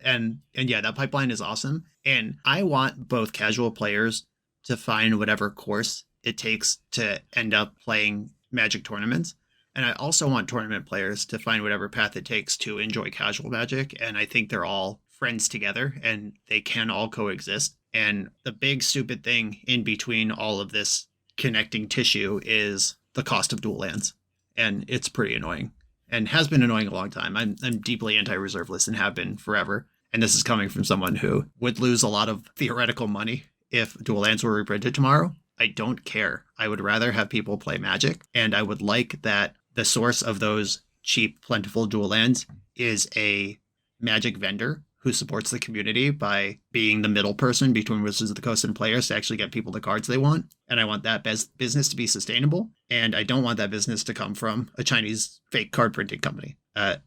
And yeah, that pipeline is awesome. And I want both casual players to find whatever course it takes to end up playing Magic tournaments. And I also want tournament players to find whatever path it takes to enjoy casual Magic. And I think they're all friends together and they can all coexist. And the big stupid thing in between all of this connecting tissue is the cost of dual lands. And it's pretty annoying. And has been annoying a long time. I'm deeply anti-reserve list and have been forever. And this is coming from someone who would lose a lot of theoretical money if dual lands were reprinted tomorrow. I don't care. I would rather have people play Magic. And I would like that the source of those cheap, plentiful dual lands is a Magic vendor who supports the community by being the middle person between Wizards of the Coast and players to actually get people the cards they want. And I want that business to be sustainable. And I don't want that business to come from a Chinese fake card printing company. I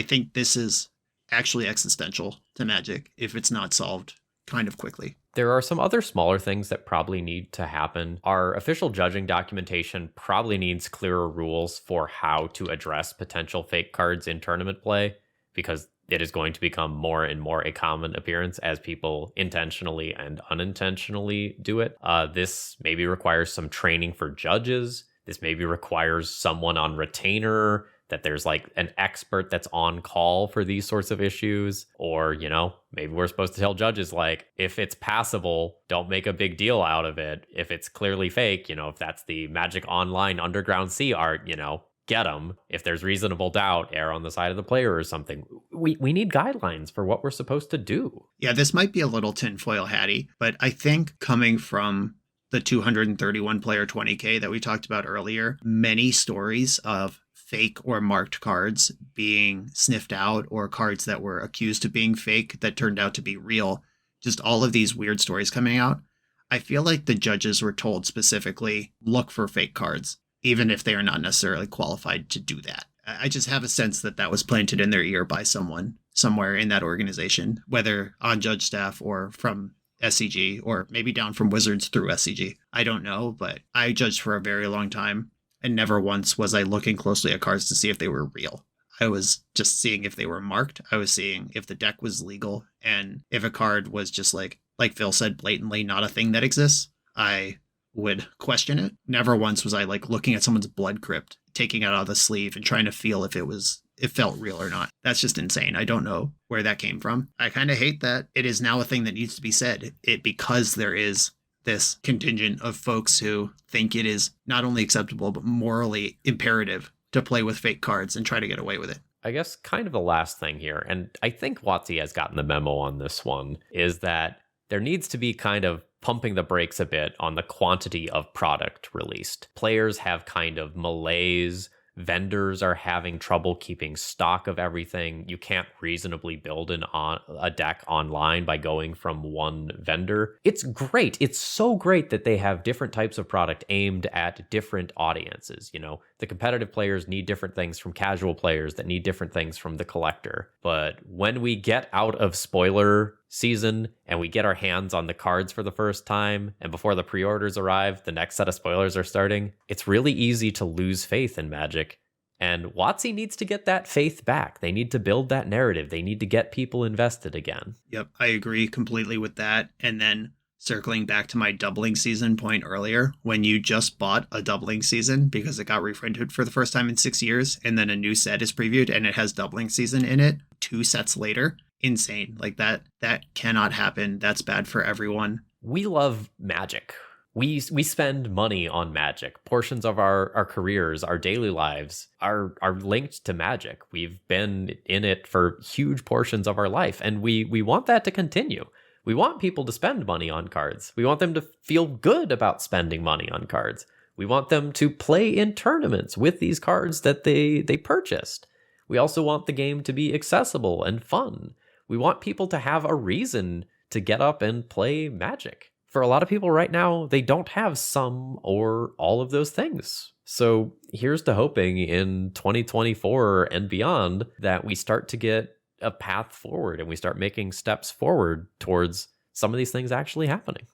think this is actually existential to Magic if it's not solved kind of quickly. There are some other smaller things that probably need to happen. Our official judging documentation probably needs clearer rules for how to address potential fake cards in tournament play, because it is going to become more and more a common appearance as people intentionally and unintentionally do it. This maybe requires some training for judges. This maybe requires someone on retainer, that there's like an expert that's on call for these sorts of issues. Or, maybe we're supposed to tell judges, like, if it's passable, don't make a big deal out of it. If it's clearly fake, if that's the Magic Online Underground Sea art, get them. If there's reasonable doubt, err on the side of the player or something. We need guidelines for what we're supposed to do. Yeah, this might be a little tinfoil hatty, but I think coming from the 231 player 20K that we talked about earlier, many stories of fake or marked cards being sniffed out, or cards that were accused of being fake that turned out to be real, just all of these weird stories coming out. I feel like the judges were told specifically, look for fake cards, even if they are not necessarily qualified to do that. I just have a sense that that was planted in their ear by someone somewhere in that organization, whether on judge staff or from SCG, or maybe down from Wizards through SCG. I don't know, but I judged for a very long time, and never once was I looking closely at cards to see if they were real. I was just seeing if they were marked. I was seeing if the deck was legal, and if a card was just like Phil said, blatantly not a thing that exists, I would question it. Never once was I like looking at someone's blood crypt, taking it out of the sleeve and trying to feel if it felt real or not. That's just insane. I don't know where that came from. I kind of hate that it is now a thing that needs to be said. Because there is this contingent of folks who think it is not only acceptable, but morally imperative to play with fake cards and try to get away with it. I guess kind of the last thing here, and I think WotC has gotten the memo on this one, is that there needs to be kind of pumping the brakes a bit on the quantity of product released. Players have kind of malaise. Vendors are having trouble keeping stock of everything. You can't reasonably build a deck online by going from one vendor. It's great. It's so great that they have different types of product aimed at different audiences. You know, the competitive players need different things from casual players that need different things from the collector. But when we get out of spoiler season and we get our hands on the cards for the first time, and before the pre-orders arrive, the next set of spoilers are starting, it's really easy to lose faith in Magic. And WotC needs to get that faith back. They need to build that narrative. They need to get people invested again. Yep, I agree completely with that. And then circling back to my doubling season point earlier, when you just bought a doubling season because it got reprinted for the first time in 6 years, and then a new set is previewed and it has doubling season in it 2 sets later, insane. Like that cannot happen. That's bad for everyone. We love Magic. We spend money on Magic. Portions of our careers, our daily lives are linked to Magic. We've been in it for huge portions of our life, and we want that to continue. We want people to spend money on cards. We want them to feel good about spending money on cards. We want them to play in tournaments with these cards that they purchased. We also want the game to be accessible and fun. We want people to have a reason to get up and play Magic. For a lot of people right now, they don't have some or all of those things. So here's to hoping in 2024 and beyond that we start to get a path forward and we start making steps forward towards some of these things actually happening.